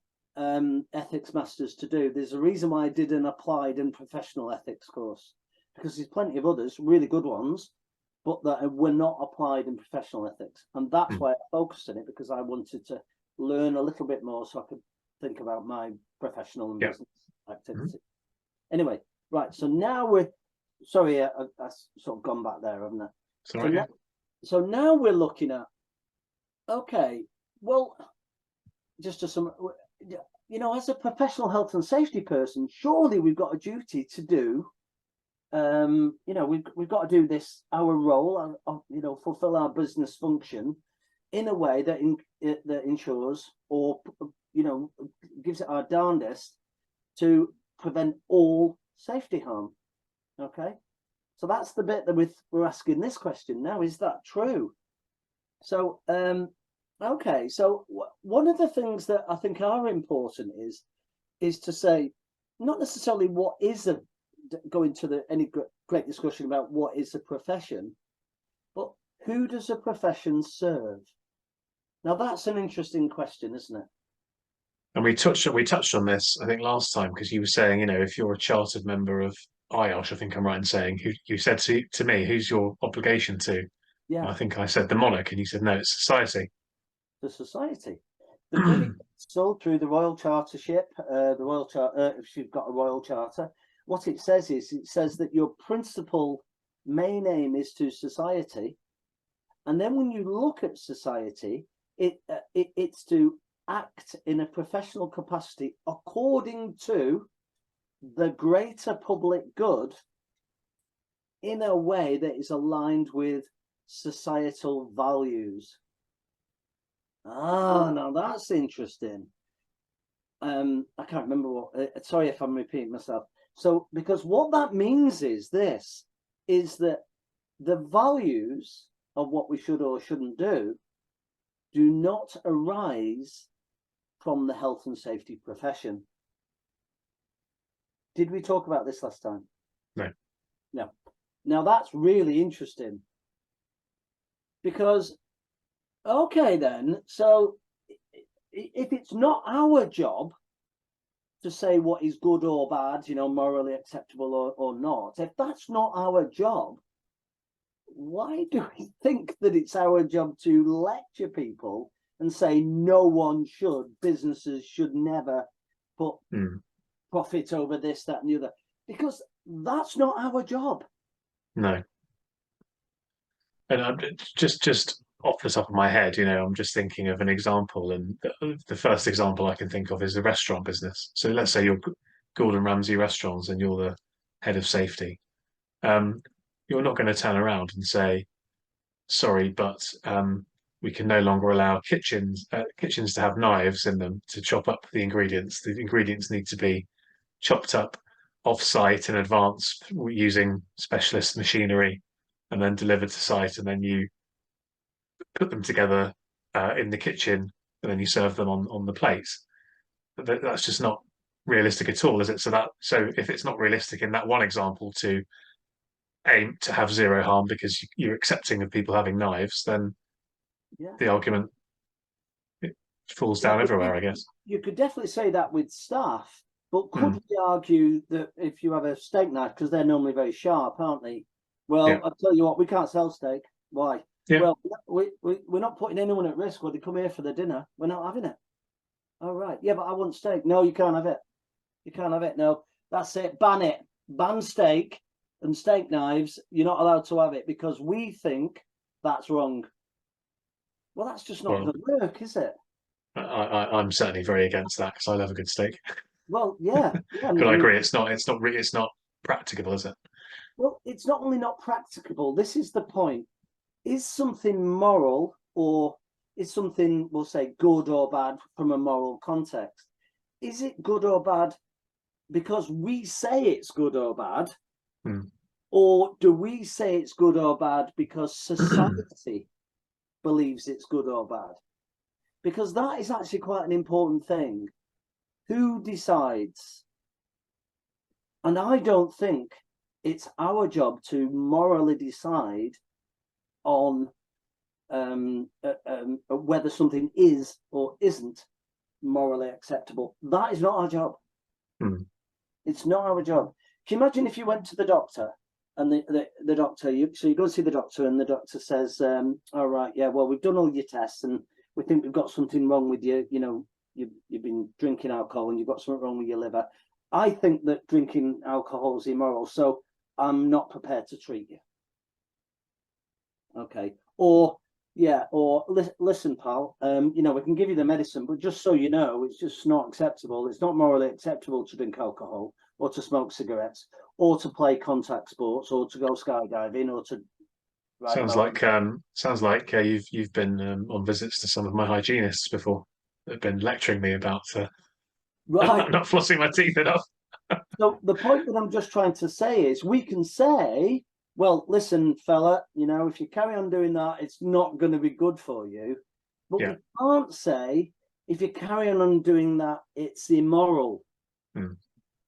ethics masters to do, there's a reason why I did an applied and professional ethics course, because there's plenty of others, really good ones, but that were not applied in professional ethics. And that's why I focused on it, because I wanted to learn a little bit more so I could think about my professional and business activity. Anyway, right. So now we're, sorry, I've sort of gone back there, haven't I? Sorry. So now we're looking at, okay, well, just to some, as a professional health and safety person, surely we've got a duty to do, we've got to do this, our role, fulfill our business function in a way that that ensures or, gives it our darndest to prevent all safety harm. Okay. So that's the bit that we're asking this question now. Is that true? So, okay. So one of the things that I think are important is to say, not necessarily what is go into any great discussion about what is a profession, but who does a profession serve? Now that's an interesting question, isn't it? And we touched on this, I think, last time, because you were saying, if you're a chartered member of IOSH, I think I'm right in saying, who you said to me, who's your obligation to? Yeah, I think I said the monarch, and you said no, it's society. the society. The privy council through the royal chartership, if you've got a royal charter, what it says that your principal main aim is to society, and then when you look at society, it's to act in a professional capacity according to the greater public good in a way that is aligned with societal values. Now that's interesting. I can't remember what, sorry if I'm repeating myself. So, because what that means is that the values of what we should or shouldn't do not arise from the health and safety profession. Did we talk about this last time? No. No. Now that's really interesting, because, okay then, so if it's not our job to say what is good or bad, morally acceptable or not, if that's not our job, why do we think that it's our job to lecture people and say no one should, businesses should never put profit over this, that, and the other? Because that's not our job. No. And I'm just off the top of my head, I'm just thinking of an example, and the first example I can think of is the restaurant business. So let's say you're Gordon Ramsay Restaurants and you're the head of safety. You're not going to turn around and say, sorry, but we can no longer allow kitchens to have knives in them to chop up the ingredients. The ingredients need to be chopped up off-site in advance using specialist machinery and then delivered to site, and then you put them together in the kitchen and then you serve them on the plates. That's just not realistic at all, is it? So if it's not realistic in that one example to aim to have zero harm because you're accepting of people having knives, then the argument falls down everywhere, I guess. You could definitely say that with staff, but could we argue that if you have a steak knife, because they're normally very sharp, aren't they? Well, I'll tell you what, we can't sell steak. Why? Well, we're not putting anyone at risk when they come here for the dinner. We're not having it. All right. Yeah, but I want steak. No, you can't have it. You can't have it. No, that's it. Ban it. Ban steak and steak knives. You're not allowed to have it because we think that's wrong. Well, that's just not going to work, is it? I'm certainly very against that because I love a good steak. Well, yeah. But I agree, it's not practicable, is it? Well, it's not only not practicable. This is the point. Is something moral, or is something, we'll say, good or bad from a moral context? Is it good or bad because we say it's good or bad? Or do we say it's good or bad because society believes it's good or bad? Because that is actually quite an important thing. Who decides? And I don't think it's our job to morally decide on whether something is or isn't morally acceptable. That is not our job. It's not our job. Can you imagine if you went to the doctor and the doctor, so you go see the doctor and the doctor says, all right, yeah, well, we've done all your tests and we think we've got something wrong with you. You've been drinking alcohol and you've got something wrong with your liver. I think that drinking alcohol is immoral, so I'm not prepared to treat you. Okay. Or listen, pal, we can give you the medicine, but just so you know, it's just not acceptable. It's not morally acceptable to drink alcohol or to smoke cigarettes or to play contact sports or to go skydiving or to Sounds like you've been on visits to some of my hygienists before. They've been lecturing me about not flossing my teeth enough. So the point that I'm just trying to say is we can say, well, listen, fella, if you carry on doing that, it's not going to be good for you. But we can't say, if you carry on doing that, it's immoral.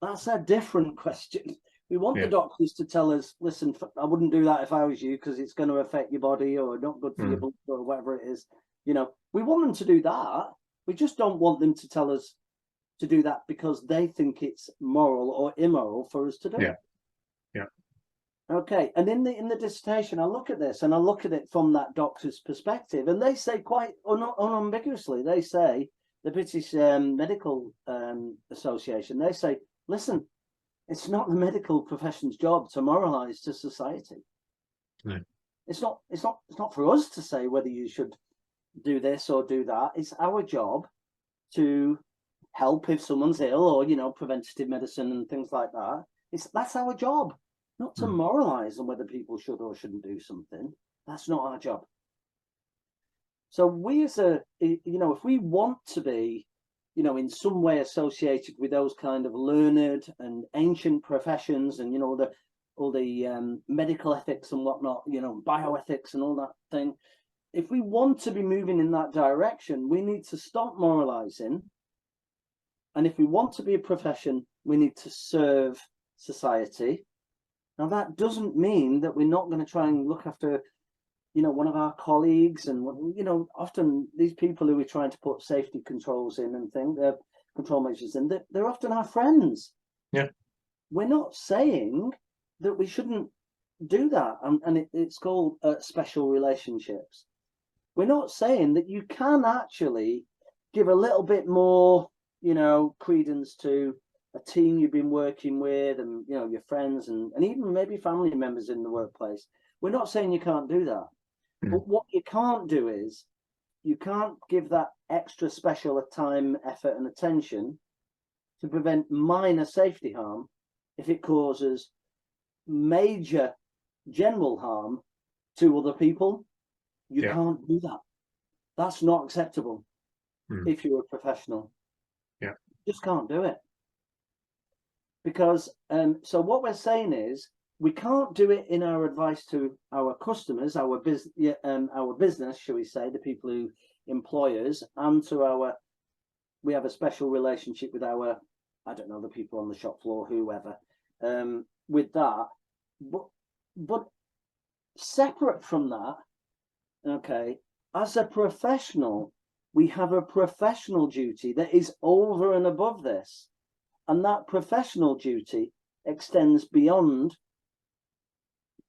That's a different question. We want the doctors to tell us, listen, I wouldn't do that if I was you because it's going to affect your body or not good for your blood or whatever it is. You know, we want them to do that. We just don't want them to tell us to do that because they think it's moral or immoral for us to do it. Yeah. Okay. And in the dissertation, I look at this and I look at it from that doctor's perspective, and they say quite unambiguously, they say, the British Medical Association, they say, listen, it's not the medical profession's job to moralize to society. No. It's not for us to say whether you should do this or do that. It's our job to help if someone's ill, or, you know, preventative medicine and things like that. That's our job, not to moralize on whether people should or shouldn't do something. That's not our job. So we as you know, if we want to be, you know, in some way associated with those kind of learned and ancient professions, and, you know, all the medical ethics and whatnot, you know, bioethics and all that thing, if we want to be moving in that direction, we need to stop moralizing. And if we want to be a profession, we need to serve society. Now, that doesn't mean that we're not going to try and look after, you know, one of our colleagues. And, you know, often these people who we're trying to put safety controls in and things, control measures in, they're often our friends. Yeah. We're not saying that we shouldn't do that. And it's called special relationships. We're not saying that you can actually give a little bit more, you know, credence to a team you've been working with, and, you know, your friends and even maybe family members in the workplace. We're not saying you can't do that. But what you can't do is you can't give that extra special time, effort and attention to prevent minor safety harm if it causes major general harm to other people. You can't do that. That's not acceptable if you're a professional. Yeah. You just can't do it. Because so what we're saying is we can't do it in our advice to our customers, our business, shall we say, the people who employ us, and to we have a special relationship with our, I don't know, the people on the shop floor, whoever, with that. But separate from that, okay, as a professional, we have a professional duty that is over and above this. And that professional duty extends beyond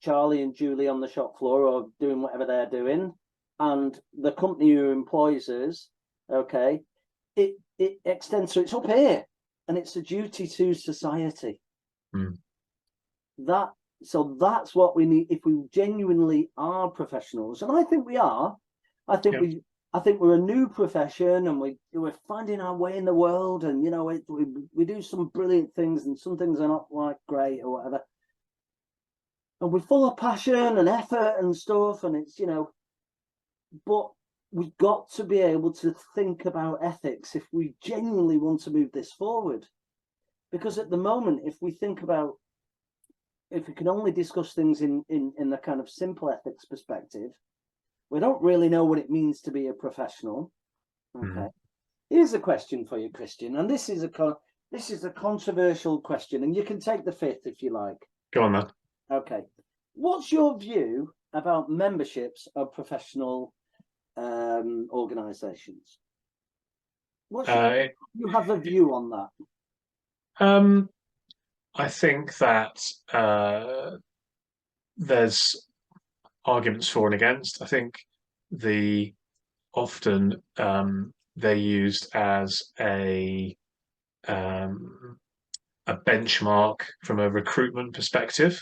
Charlie and Julie on the shop floor or doing whatever they're doing, and the company who employs us, okay, it extends, so it's up here, and it's a duty to society. So that's what we need if we genuinely are professionals, and I think we are. I think we're a new profession, and we're finding our way in the world, and, you know, we do some brilliant things, and some things are not like great or whatever. And we're full of passion and effort and stuff, and it's, you know, but we've got to be able to think about ethics if we genuinely want to move this forward. Because at the moment, if we can only discuss things in the kind of simple ethics perspective, we don't really know what it means to be a professional. Okay. Here's a question for you, Christian, and this is a controversial question, and you can take the fifth if you like. Go on then. Okay. What's your view about memberships of professional organisations? You have a view on that? I think that there's arguments for and against. I think often they're used as a benchmark from a recruitment perspective.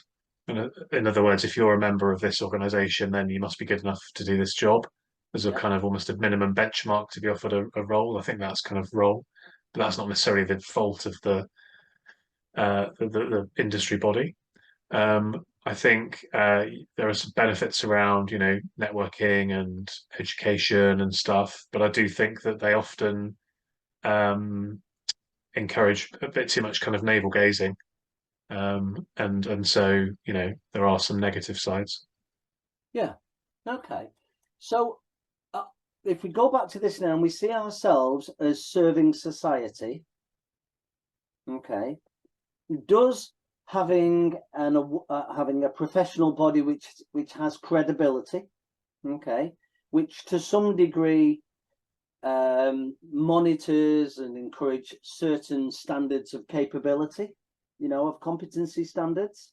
In other words, if you're a member of this organisation, then you must be good enough to do this job. There's a kind of almost a minimum benchmark to be offered a role. I think that's kind of role, but that's not necessarily the fault of the industry body. I think there are some benefits around, you know, networking and education and stuff, but I do think that they often encourage a bit too much kind of navel gazing, and so, you know, there are some negative sides. Yeah. Okay. So if we go back to this now and we see ourselves as serving society, okay, does having having a professional body which has credibility, okay, which to some degree monitors and encourage certain standards of capability, of competency standards.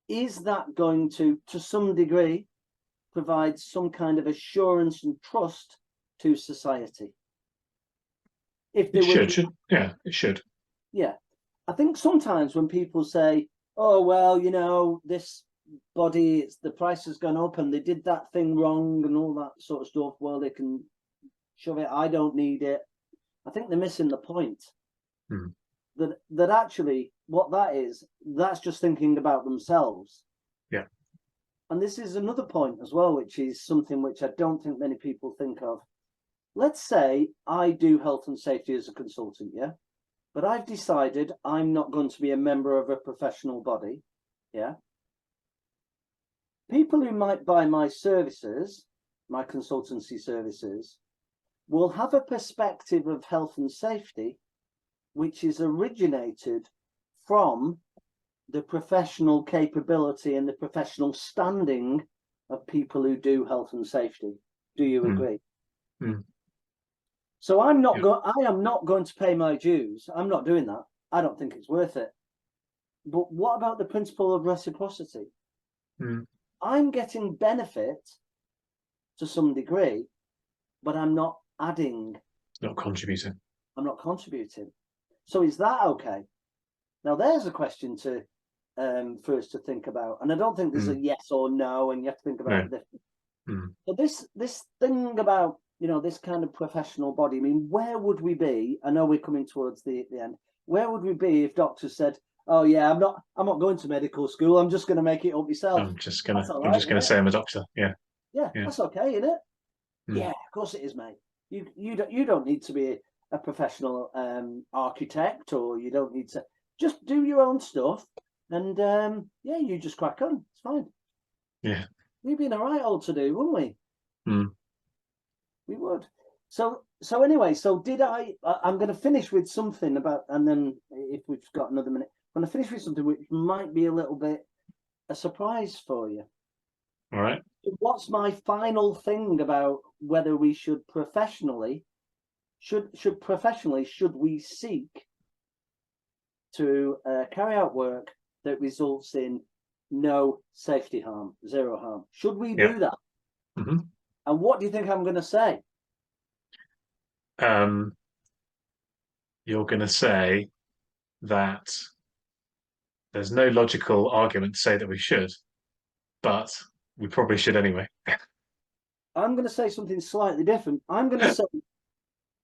Is that going to some degree, provide some kind of assurance and trust to society? If they it should. Yeah, it should. Yeah. I think sometimes when people say, oh, well, this body, the price has gone up and they did that thing wrong and all that sort of stuff, well, they can shove it, I don't need it. I think they're missing the point. That actually what that is, that's just thinking about themselves. Yeah. And this is another point as well, which is something which I don't think many people think of. Let's say I do health and safety as a consultant, yeah? But I've decided I'm not going to be a member of a professional body, yeah? People who might buy my services, my consultancy services, will have a perspective of health and safety which is originated from the professional capability and the professional standing of people who do health and safety. Do you agree? So I am not going to pay my dues. I'm not doing that. I don't think it's worth it. But what about the principle of reciprocity? I'm getting benefit to some degree, but I'm not adding. Not contributing. I'm not contributing. So is that okay? Now there's a question to for us to think about, and I don't think there's a yes or no, and you have to think about it differently. So this thing about this kind of professional body. I mean, where would we be? I know we're coming towards the end. Where would we be if doctors said, "Oh yeah, I'm not going to medical school. I'm just going to make it up yourself. I'm just gonna say I'm a doctor." Yeah. Yeah, that's okay, isn't it? Yeah, of course it is, mate. You don't need to be a professional architect, or you don't need to. Just do your own stuff, and you just crack on. It's fine. Yeah, we'd be in a right old to do, wouldn't we? We would. So anyway, I'm going to finish with something about, and then if we've got another minute, I'm going to finish with something which might be a little bit a surprise for you. All right. What's my final thing about whether we should professionally, should we seek to carry out work that results in no safety harm, zero harm? Should we do that? And what do you think I'm going to say? You're going to say that there's no logical argument to say that we should, but we probably should anyway. I'm going to say something slightly different. I'm going to say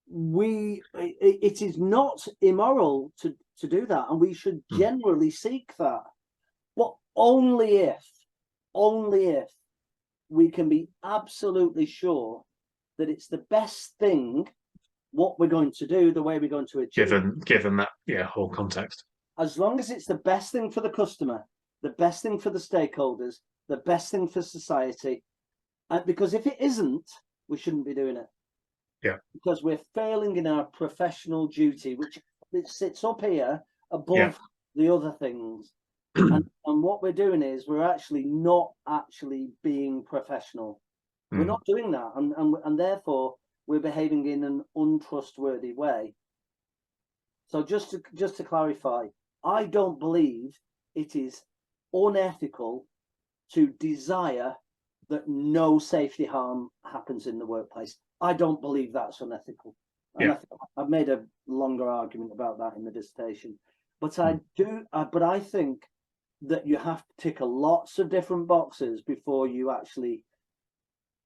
it is not immoral to do that, and we should generally seek that, but only if we can be absolutely sure that it's the best thing, what we're going to do, the way we're going to achieve. Given that whole context. As long as it's the best thing for the customer, the best thing for the stakeholders, the best thing for society. Because if it isn't, we shouldn't be doing it. Yeah. Because we're failing in our professional duty, which it sits up here above the other things. And what we're doing is we're actually not actually being professional. We're not doing that, and therefore we're behaving in an untrustworthy way. So just to clarify, I don't believe it is unethical to desire that no safety harm happens in the workplace. I don't believe that's unethical. And I've made a longer argument about that in the dissertation, but I think that you have to tick lots of different boxes before you actually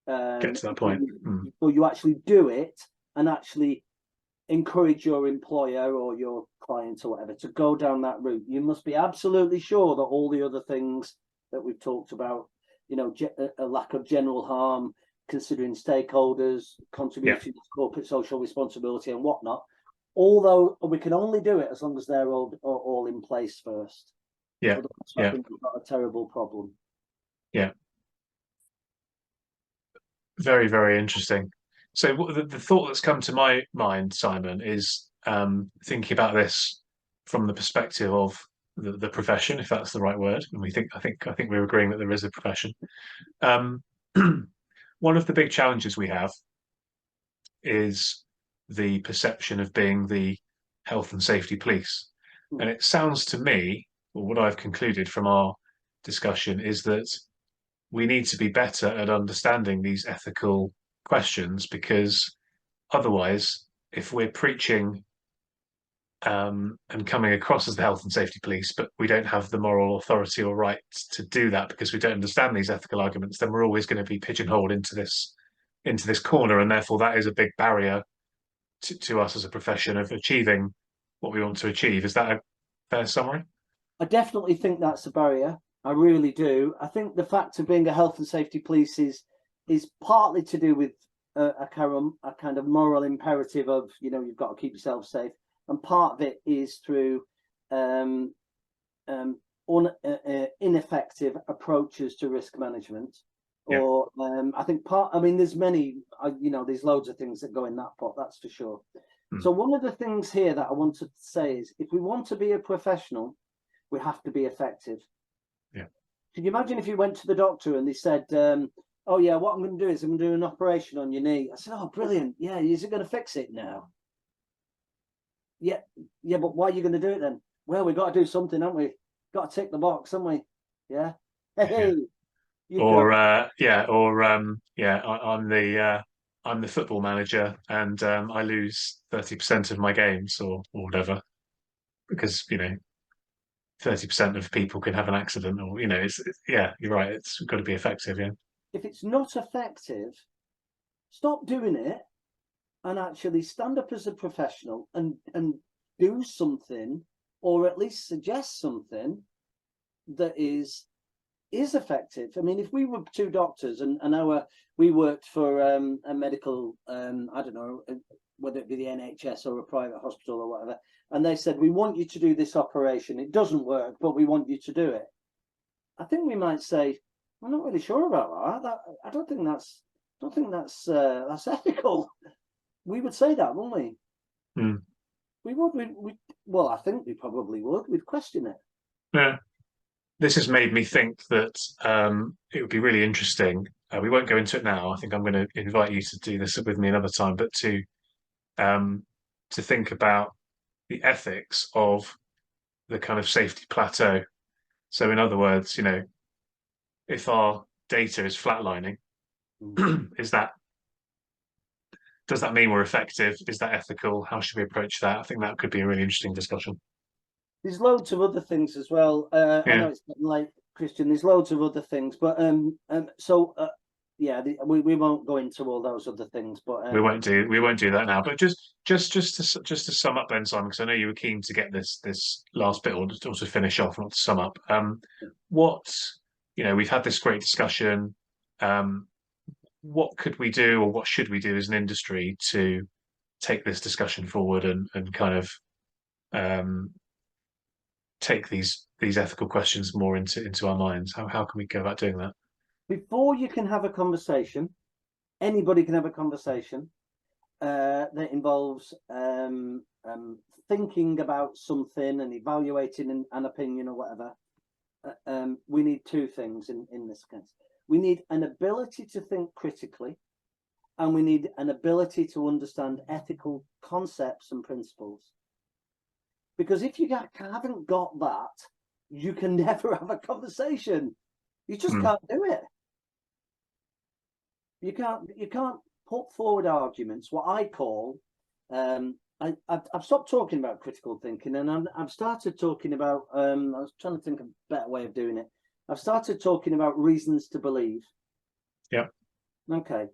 get to that point. Before you actually do it and actually encourage your employer or your client or whatever to go down that route. You must be absolutely sure that all the other things that we've talked about, a lack of general harm, considering stakeholders, contributing to corporate social responsibility and whatnot, although we can only do it as long as they're all in place first. I think we've got a terrible problem. Yeah. Very, very interesting. So the thought that's come to my mind, Simon, is thinking about this from the perspective of the profession, if that's the right word. And I think we're agreeing that there is a profession. Um, one of the big challenges we have is the perception of being the health and safety police. And it sounds to me, or what I've concluded from our discussion, is that we need to be better at understanding these ethical questions, because otherwise, if we're preaching and coming across as the health and safety police, but we don't have the moral authority or right to do that because we don't understand these ethical arguments, then we're always going to be pigeonholed into this corner, and therefore that is a big barrier to us as a profession of achieving what we want to achieve. Is that a fair summary? I definitely think that's a barrier. I really do. I think the fact of being a health and safety police is partly to do with a kind of moral imperative of, you've got to keep yourself safe, and part of it is through ineffective approaches to risk management. Yeah. Or I think there's many, there's loads of things that go in that pot, that's for sure. So one of the things here that I want to say is, if we want to be a professional, we have to be effective. Yeah. Can you imagine if you went to the doctor and they said, oh yeah, what I'm going to do is I'm going to do an operation on your knee. I said, oh, brilliant. Yeah, is it going to fix it now? Yeah, but why are you going to do it then? Well, we've got to do something, haven't we? Got to tick the box, haven't we? Yeah. Hey. I'm the football manager, and I lose 30% of my games or whatever, because 30% of people can have an accident, or you're right. It's got to be effective. Yeah. If it's not effective, stop doing it and actually stand up as a professional and do something, or at least suggest something that is effective. I mean, if we were two doctors and we worked for a medical, I don't know whether it be the NHS or a private hospital or whatever, and they said, we want you to do this operation. It doesn't work, but we want you to do it. I think we might say, I'm not really sure about that. I don't think that's ethical. We would say that, wouldn't we? Mm. We would. Well, I think we probably would. We'd question it. Yeah. This has made me think that it would be really interesting. We won't go into it now. I think I'm going to invite you to do this with me another time, but to think about the ethics of the kind of safety plateau. So, in other words, if our data is flatlining, does that mean we're effective? Is that ethical? How should we approach that? I think that could be a really interesting discussion. There's loads of other things as well. I know it's getting late, Christian. There's loads of other things, but we won't go into all those other things. But we won't do that now. But just to sum up then, Simon, because I know you were keen to get this last bit or to finish off, not to sum up. We've had this great discussion. What could we do, or what should we do as an industry to take this discussion forward and kind of take these ethical questions more into our minds? How can we go about doing that? Before you can have a conversation, anybody can have a conversation that involves thinking about something and evaluating an opinion or whatever. We need two things in this case. We need an ability to think critically, and we need an ability to understand ethical concepts and principles. Because if you haven't got that, you can never have a conversation. You just can't do it. You can't put forward arguments, what I call, I've stopped talking about critical thinking, and I've started talking about, I was trying to think of a better way of doing it. I've started talking about reasons to believe. Yeah. Okay.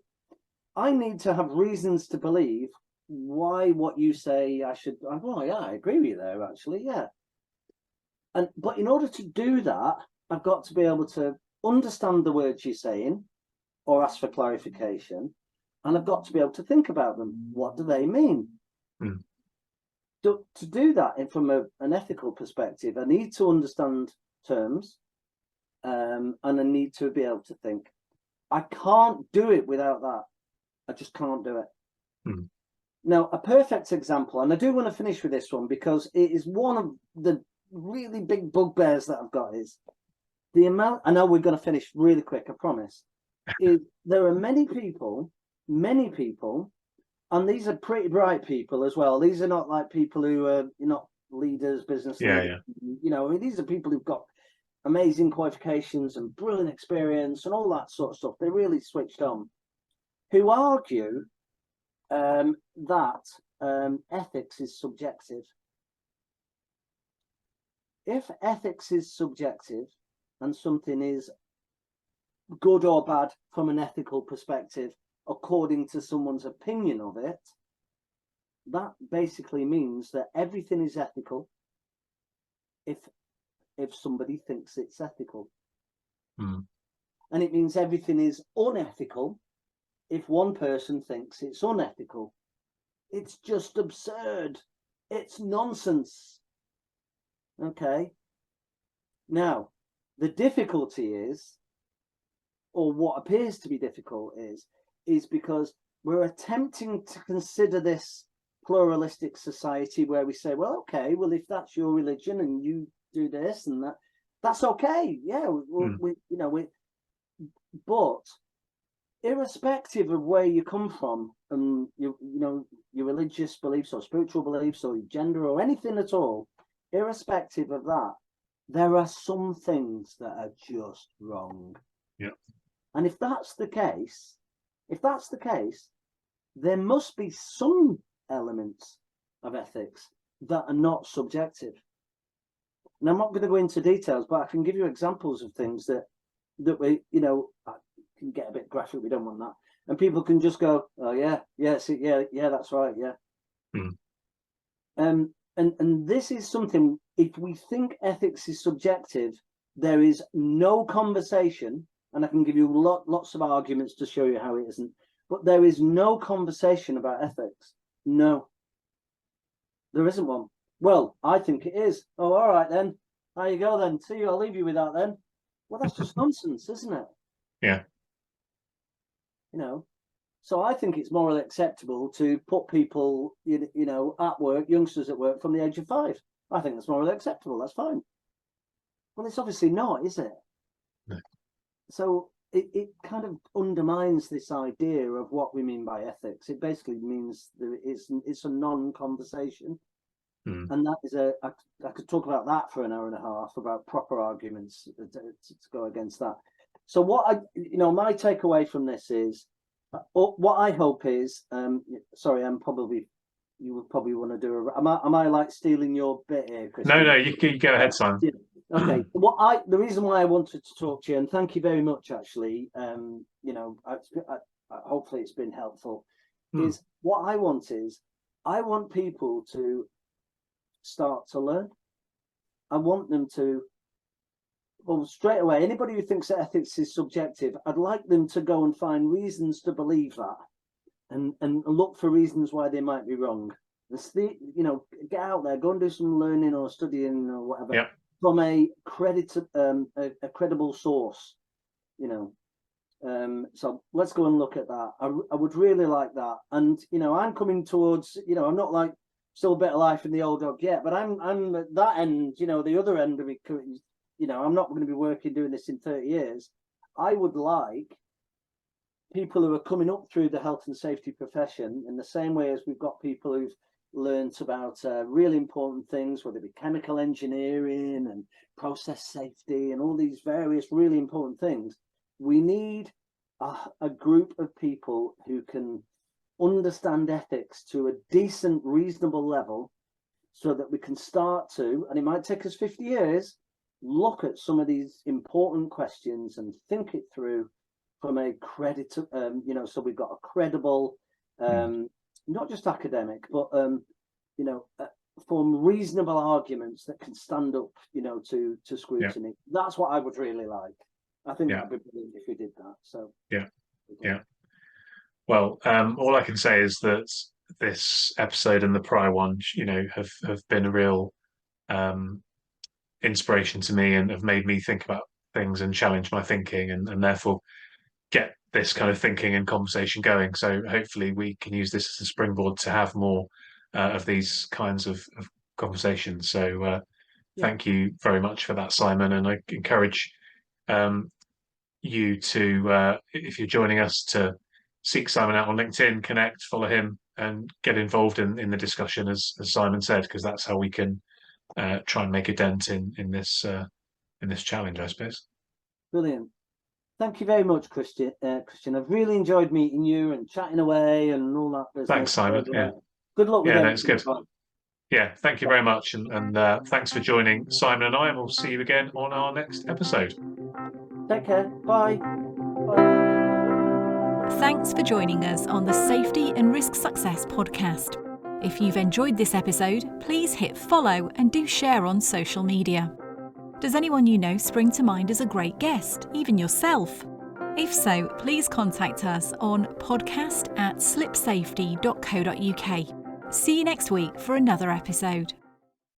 I need to have reasons to believe why what you say I should. Oh yeah, I agree with you there. Actually, yeah. But in order to do that, I've got to be able to understand the words you're saying, or ask for clarification, and I've got to be able to think about them. What do they mean? To do that from an ethical perspective, I need to understand terms, and I need to be able to think. I can't do it without that. I just can't do it. Now, a perfect example, and I do want to finish with this one because it is one of really big bugbears that I've got is the amount. I know we're going to finish really quick, I promise. Is there are many people, and these are pretty bright people as well. These are not like people who are not leaders, business leaders. You know, I mean, these are people who've got amazing qualifications and brilliant experience and all that sort of stuff. They're really switched on, who argue that ethics is subjective. If ethics is subjective and something is good or bad from an ethical perspective, according to someone's opinion of it, that basically means that everything is ethical if somebody thinks it's ethical. And it means everything is unethical if one person thinks it's unethical. It's just absurd. It's nonsense. Okay. Now, the difficulty is, or what appears to be difficult is because we're attempting to consider this pluralistic society where we say, well, okay, well, if that's your religion and you do this and that, that's okay. Yeah, but irrespective of where you come from and your religious beliefs or spiritual beliefs or your gender or anything at all, irrespective of that, there are some things that are just wrong. Yeah. And if that's the case, there must be some elements of ethics that are not subjective. And I'm not going to go into details, but I can give you examples of things that we, I can get a bit graphic. We don't want that, and people can just go, "Oh yeah, that's right, yeah." And this is something. If we think ethics is subjective, there is no conversation, and I can give you lots of arguments to show you how it isn't. But there is no conversation about ethics. No, there isn't one. Well, I think it is. Oh, all right then. There you go then. See you. I'll leave you with that then. Well, that's just nonsense, isn't it? Yeah. So I think it's morally acceptable to put people, at work, youngsters at work from the age of 5. I think that's morally acceptable. That's fine. Well, it's obviously not, is it? No. So it kind of undermines this idea of what we mean by ethics. It basically means that it's a non-conversation. And that is I could talk about that for an hour and a half, about proper arguments to go against that. So what my takeaway from this is, what I hope is, sorry, you would probably want to do am I like stealing your bit here, Chris? No, you go ahead, Simon. Yeah. Okay. The reason why I wanted to talk to you, and thank you very much, actually, hopefully it's been helpful, is what I want people to start to learn. I want them to, well, straight away, anybody who thinks that ethics is subjective, I'd like them to go and find reasons to believe that, and look for reasons why they might be wrong. Get out there, go and do some learning or studying or whatever from a credible source. So let's go and look at that. I would really like that, and I'm coming towards, I'm not like still a bit of life in the old dog yet, but I'm at that end, the other end of it. I'm not going to be doing this in 30 years. I would like people who are coming up through the health and safety profession in the same way as we've got people who've learnt about really important things, whether it be chemical engineering and process safety and all these various really important things. We need a group of people who can understand ethics to a decent, reasonable level, so that we can start to, and it might take us 50 years, look at some of these important questions and think it through from a so we've got a credible, not just academic, but form reasonable arguments that can stand up, to scrutiny. That's what I would really like. I think that'd be brilliant if we did that. So yeah. Well, all I can say is that this episode and the prior one, have been a real inspiration to me and have made me think about things and challenge my thinking and therefore get this kind of thinking and conversation going. So hopefully we can use this as a springboard to have more of these kinds of conversations. So thank you very much for that, Simon. And I encourage you to, if you're joining us, to seek Simon out on LinkedIn, connect, follow him, and get involved in the discussion, as Simon said, because that's how we can try and make a dent in this challenge, I suppose. Brilliant. Thank you very much, Christian. I've really enjoyed meeting you and chatting away and all that business. Thanks, Simon. Yeah. Good luck with Yeah, everything. no, it's good. Yeah, thank you very much. And thanks for joining Simon and I, and we'll see you again on our next episode. Take care. Bye. Thanks for joining us on the Safety and Risk Success podcast. If you've enjoyed this episode, please hit follow and do share on social media. Does anyone you know spring to mind as a great guest, even yourself? If so, please contact us on podcast@slipsafety.co.uk. See you next week for another episode.